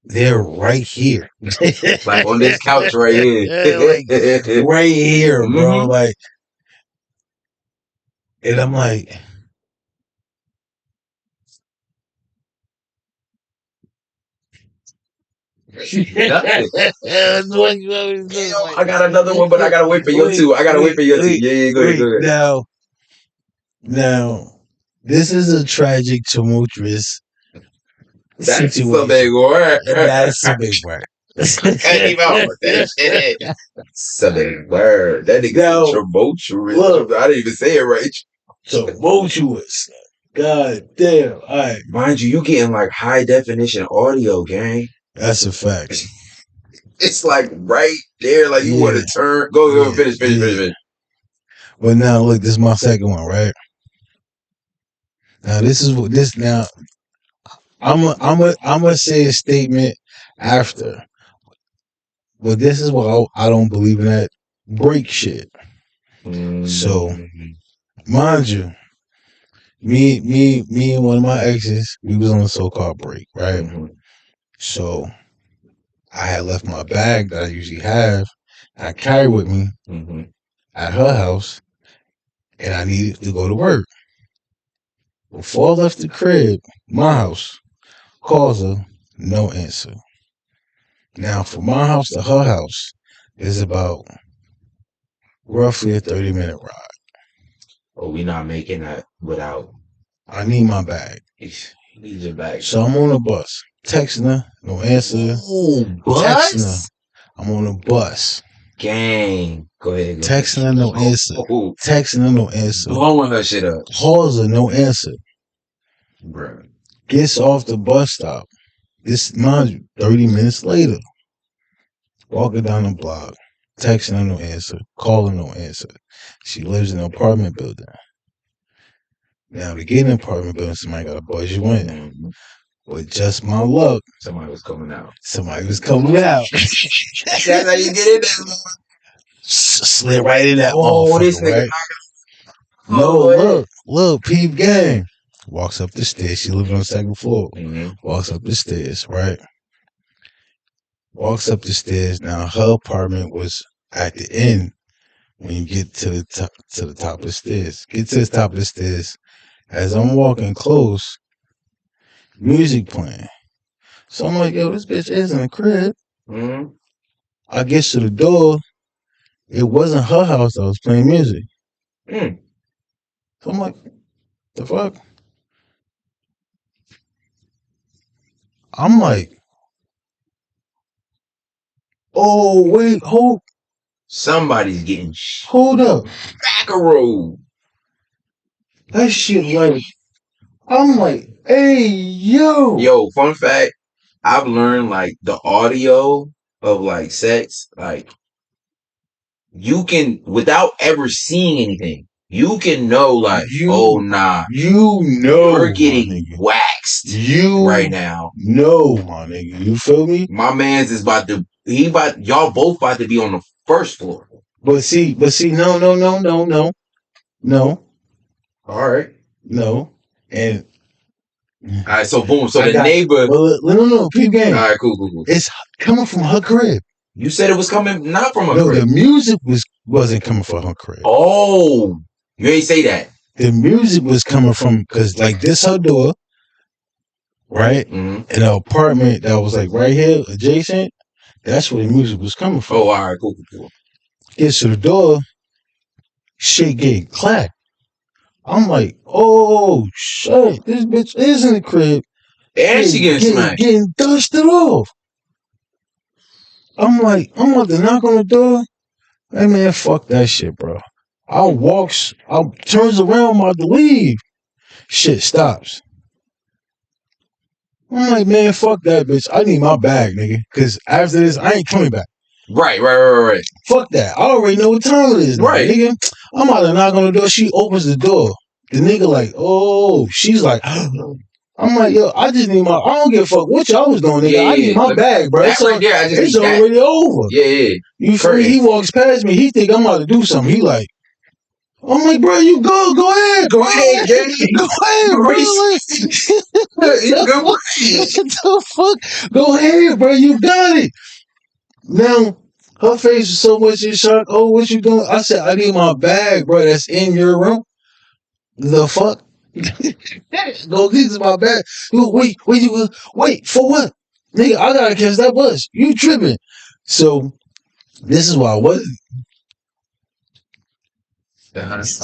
they're right here. Like on this couch right here. Like, right here, bro. Mhm. Like, and I'm like, I got another one, but I gotta wait for your two. Yeah, go ahead. Now, this is a tragic, tumultuous That's situation. a big word. That's a big word. Can't even hold that shit. That's a big word. That nigga tumultuous. Look. I didn't even say it right. Tumultuous. God damn. All right. Mind you, you getting like high definition audio, gang. That's a fact. It's like right there, like you want to turn. Go, finish. But now, look, this is my second one, right? Now, I'm gonna say a statement after, but this is what I don't believe in that break shit. So, mind you, me and one of my exes, we was on a so-called break, right? So, I had left my bag that I usually have, I carry with me at her house, and I needed to go to work. Before I left the crib, my house, calls her, no answer. Now, from my house to her house is about roughly a 30-minute ride. Oh, we not making that without. I need my bag. You need your bag. So I'm on a bus. Texting her, no answer. Oh, bus? Texting her. I'm on a bus. Gang. Go ahead. Texting her, no answer. Texting her, no answer. Blowing her shit up. Calls her, no answer. Bruh. Gets off the bus stop. This, mind you, 30 minutes later. Walking down the block. Texting her, no answer. Calling, no answer. She lives in an apartment building. Now, to get in an apartment building, somebody got to buzz you in. But just my luck. Somebody was coming out. That's how you get in there. Slid right in that this nigga. right? No, look, peep gang. Walks up the stairs. She lives on the second floor. Walks up the stairs, right? Walks up the stairs. Now, her apartment was at the end when you get to the top of the stairs. Get to the top of the stairs. As I'm walking close, music playing. So I'm like, yo, this bitch is in the crib. I get to the door. It wasn't her house that was playing music. So I'm like, the fuck? I'm like, oh, wait, somebody's getting hold up. Macaroni. That shit like, I'm like, hey, yo. Yo, fun fact, I've learned like the audio of like sex, like you can, without ever seeing anything, you can know like, oh nah. You're getting waxed right now. No, my nigga. You feel me? My man's is y'all both about to be on the first floor. But see, no. All right. No. And all right, so boom. So the neighbor. No, peep game. All right, cool. It's coming from her crib. You said it was coming not from her crib. No, the music wasn't coming from her crib. Oh, you ain't say that. The music was coming from, because like this her door, right? In an apartment that was like right here, adjacent. That's where the music was coming from. Oh, all right, cool. Gets to the door, shit getting clapped. I'm like, oh shit, this bitch is in the crib. And she getting smacked. Getting dusted off. I'm like, I'm about to knock on the door. Hey man, fuck that shit, bro. I turns around, I'm about to leave. Shit stops. I'm like, man, fuck that bitch. I need my bag, nigga. Cause after this, I ain't coming back. Right. Fuck that. I already know what time it is. Right. Nigga. I'm about to knock on the door. She opens the door. The nigga like, oh, she's like, I'm like, yo, I don't give a fuck what y'all was doing, nigga. I need my bag, bro. It's already over. Yeah. You feel me? He walks past me. He think I'm about to do something. He like, I'm like, bro, you go ahead, Go ahead, Jenny. go ahead, bro. What the fuck? Go ahead, bro. You got it. Now, her face was so much in shock. Oh, what you doing? I said, I need my bag, bro. That's in your room. The fuck? Go get my bag. Wait, for what? Nigga, I gotta catch that bus. You tripping? So this is why I wasn't. This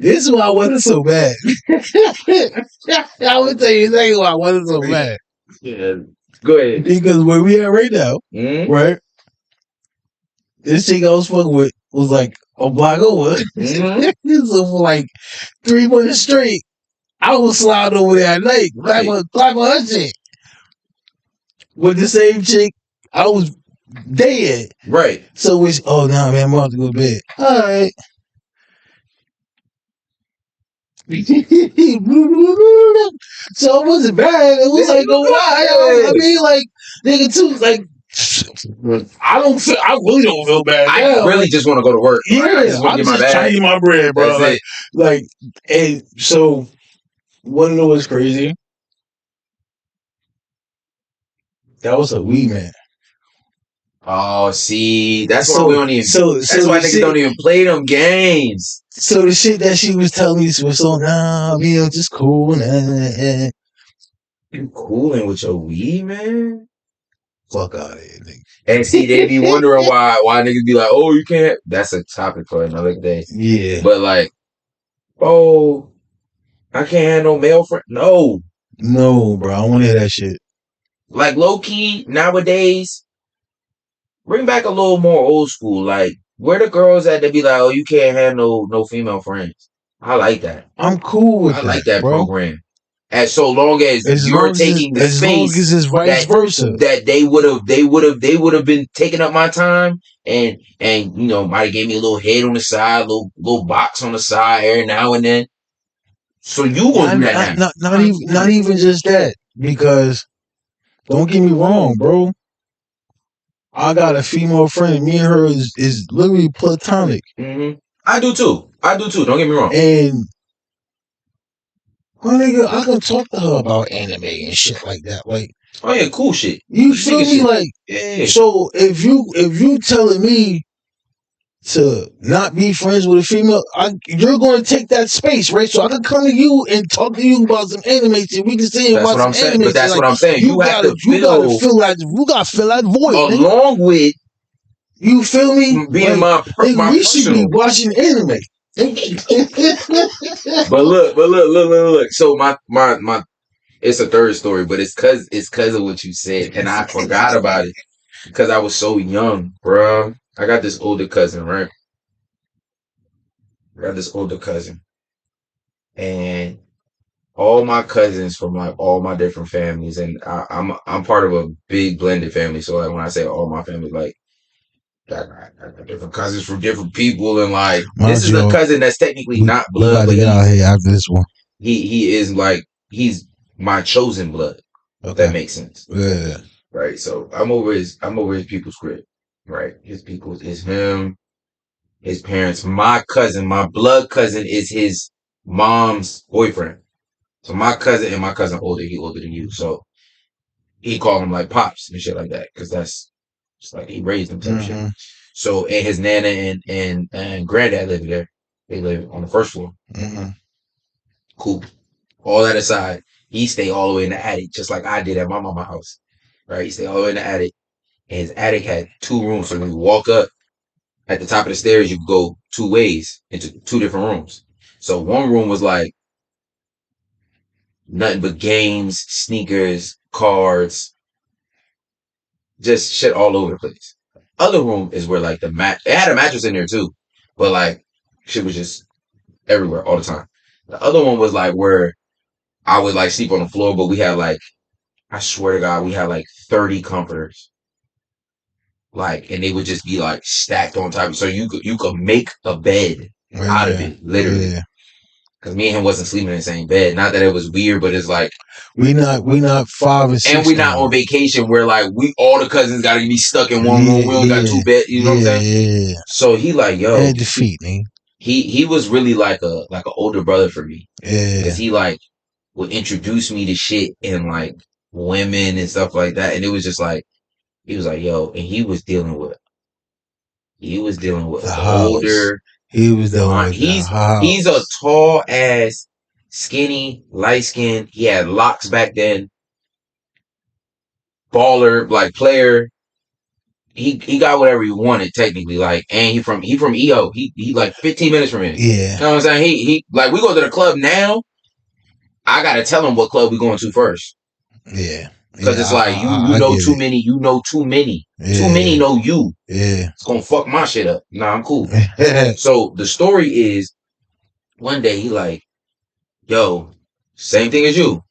is why I wasn't so bad. I would tell you exactly why I wasn't so bad. Yeah, go ahead. Because where we at right now, right? This chick I was fucking with was like a block over. So for like 3 months straight, I was sliding over there at night, clap her shit. With the same chick, I was dead. Right. So it's, oh, nah, man, I'm about to go to bed. All right. So it wasn't bad. It was like, I mean, like, nigga, too, like, I really don't feel bad. I really just want to go to work. Yeah, I'm just trying to get my bread, bro. And so, wanna know what's crazy? That was a weed man. Oh, see, that's why we don't even. That's why niggas don't even play them games. So the shit that she was telling me was so, nah, man, just cool. You cooling with your weed, man? Fuck out of here, nigga. And see, they be wondering why niggas be like, oh, you can't. That's a topic for another day. Yeah. But like, oh, I can't have no male friend. No, bro, I want to hear that shit. Like low key nowadays, bring back a little more old school. Like, where the girls at? They be like, oh, you can't have no female friends. I like that. I'm cool with that. I like that bro. program. And so long as you're taking the space, as long as it's vice versa, that they would have been taking up my time and you know might have gave me a little head on the side, little box on the side every now and then. So you gonna do that now? Not even just that, because don't get me wrong, bro. I got a female friend. Me and her is literally platonic. Mm-hmm. I do too. Don't get me wrong. And my nigga, I can talk to her about anime and shit like that. Like, oh yeah, cool shit. You feel me? Like, yeah. So if you telling me to not be friends with a female, you're going to take that space, right? So I can come to you and talk to you about some anime shit. We can say about some anime shit. But that's what I'm saying. You gotta fill that void along with. You feel me? Being my we should be watching anime. But look. So my it's a third story, but it's cause of what you said, and I forgot about it because I was so young, bro. I got this older cousin, right? And all my cousins from like all my different families, and I'm part of a big blended family. So like when I say all my family, like I got different cousins from different people, and like this is a cousin that's technically not blood. But get out here after this one. He is like he's my chosen blood. Okay. If that makes sense. Yeah. Right. So I'm over his people's crib. Right. His people is him, his parents. My cousin, my blood cousin, is his mom's boyfriend. So my cousin and my cousin he older than you. So he called him like pops and shit like that because that's just like he raised him type shit. So and his nana and granddad live there. They live on the first floor. Mm-hmm. Cool. All that aside, he stayed all the way in the attic, just like I did at my mama's house. Right? He stayed all the way in the attic. And his attic had 2 rooms. So when you walk up at the top of the stairs, you could go 2 ways into 2 different rooms. So one room was like nothing but games, sneakers, cards, just shit all over the place. Other room is where like it had a mattress in there too, but like shit was just everywhere all the time. The other one was like where I would like sleep on the floor, but we had like, I swear to God, we had like 30 comforters. Like, and they would just be like stacked on top. So you could make a bed out of it, literally. Yeah. Because me and him wasn't sleeping in the same bed. Not that it was weird, but it's like we not 5 and 6, and we not on vacation where like all the cousins got to be stuck in one room. We don't got 2 beds. You know what I'm saying? Yeah. So he like, yo, and defeat me. He was really like an older brother for me. Yeah, because he like would introduce me to shit and like women and stuff like that, and it was just like he was like, yo, and he was dealing with older. He was dealing with he's a tall ass, skinny, light skinned. He had locks back then. Baller, like player. He got whatever he wanted technically, like, and he from EO. He like 15 minutes from here. Yeah, you know what I'm saying? He like we go to the club now. I gotta tell him what club we going to first. Yeah, because it's like you know too many. You know too many. Yeah. Too many know you. Yeah, it's gonna fuck my shit up. Nah, I'm cool. So the story is, one day he like, yo, same thing as you,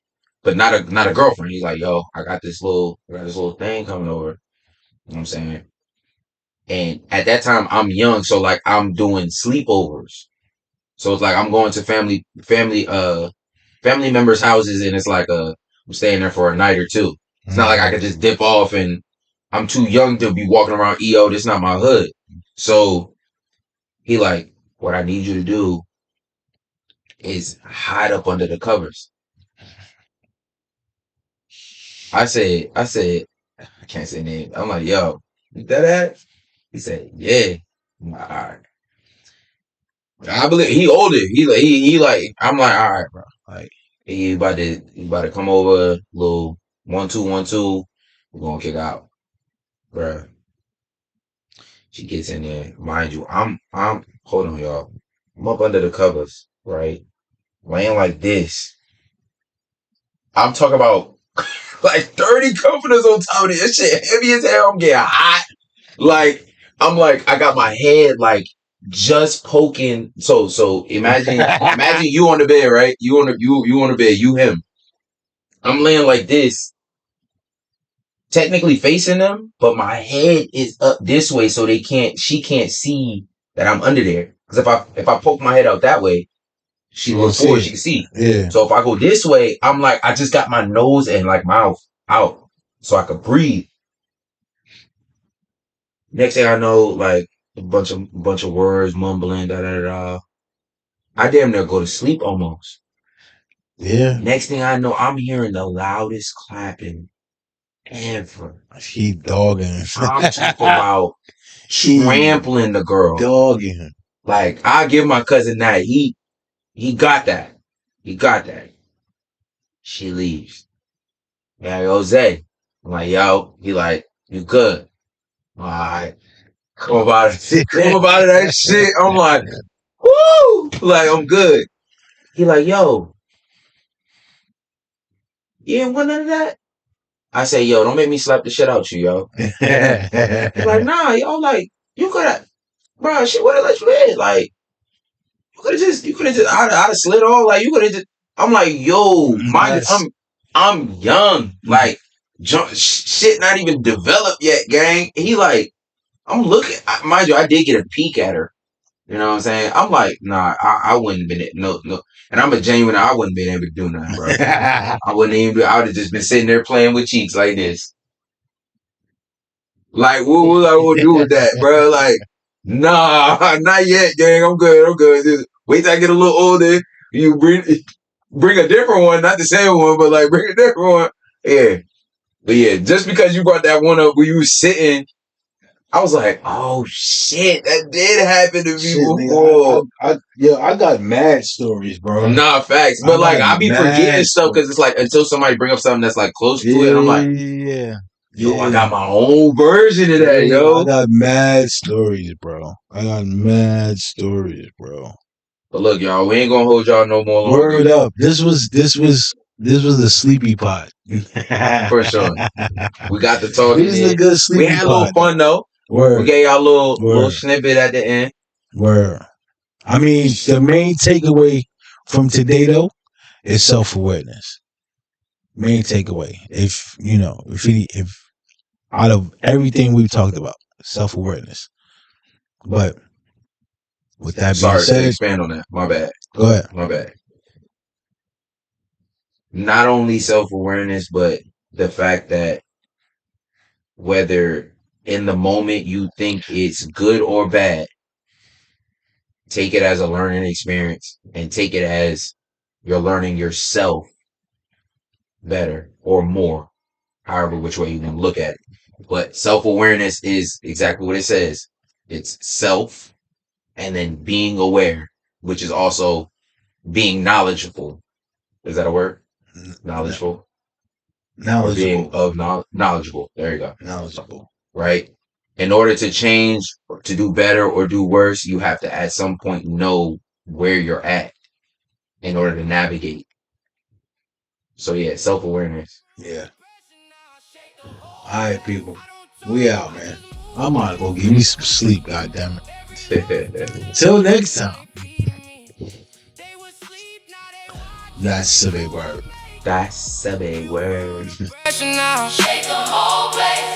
but not a girlfriend. He's like, yo, I got this little thing coming over. You know what I'm saying? And at that time, I'm young, so like I'm doing sleepovers. So it's like I'm going to family members' houses, and it's like I'm staying there for a night or two. It's not like I could just dip off, and I'm too young to be walking around EO. This is not my hood. So he like, what I need you to do is hide up under the covers. I said, I can't say name. I'm like, yo, you that ass? He said, yeah. I'm like, all right. I believe he older. He like, I'm like, all right, bro. Like, he about to come over, little 1-2-1-2. We're gonna kick out, bro. She gets in there, mind you. I'm hold on, y'all. I'm up under the covers, right? Laying like this. I'm talking about like 30 comforters on top of it. That shit heavy as hell. I'm getting hot. Like, I'm like, I got my head like just poking. So imagine you on the bed, right? You on the bed, you him. I'm laying like this, technically facing them, but my head is up this way, so she can't see that I'm under there. Because if I poke my head out that way, she can see. Yeah. So if I go this way, I'm like, I just got my nose and like mouth out, so I could breathe. Next thing I know, like a bunch of words mumbling, da da da. I damn near go to sleep almost. Yeah. Next thing I know, I'm hearing the loudest clapping ever. He dogging. I'm talking about trampling the girl. Dogging. Like, I give my cousin that. He got that. He got that. She leaves. Yeah, Jose. I'm like, yo. He like, you good? All right. Come about it. Come about it, that shit. I'm like, woo! Like, I'm good. He like, yo. You ain't want none of that? I say, yo, don't make me slap the shit out you, yo. He's like, nah, yo, like, you could have, bro, shit would have let you in. Like, you could have just, I'd have slid on. Like, you could have just, I'm like, yo, I'm young. Like, shit not even developed yet, gang. He like, I'm looking, mind you, I did get a peek at her. You know what I'm saying? I'm like, nah, I wouldn't have been, no. And I'm a genuine, I wouldn't have been able to do nothing, bro. I would have just been sitting there playing with cheeks like this. Like, what was I going to do with that, bro? Like, nah, not yet, gang. I'm good. Just wait till I get a little older. You bring a different one, not the same one, but like bring a different one. Yeah. But yeah, just because you brought that one up where you was sitting, I was like, oh shit, that did happen to me before. I got mad stories, bro. Nah, facts. But like, I be forgetting stuff because it's like until somebody bring up something that's like close to it, I'm like, yo, I got my own version of that, yo. I got mad stories, bro. But look, y'all, we ain't gonna hold y'all no more. Word up. This was a sleepy pot. For sure. We got to talk. This is a good sleepy pot. We had a little fun though. Word. We gave y'all a little snippet at the end. Word. I mean, the main takeaway from today though is self-awareness. Main takeaway. If out of everything we've talked about, self-awareness. But with that being said, expand on that. My bad. Go ahead. My bad. not only self-awareness, but the fact that whether in the moment you think it's good or bad, take it as a learning experience and take it as you're learning yourself better or more, however which way you want to look at it. But self-awareness is exactly what it says. It's self and then being aware, which is also being knowledgeable. Is that a word? Knowledgeable? Knowledgeable. Being of knowledgeable. There you go. Knowledgeable. Right? In order to change, or to do better or do worse, you have to at some point know where you're at in order to navigate. So yeah, self-awareness. Yeah. Alright, people. We out, man. I'm gonna go give me some sleep, goddammit. Till next time. That's a big word. That's a big word. Shake the whole place.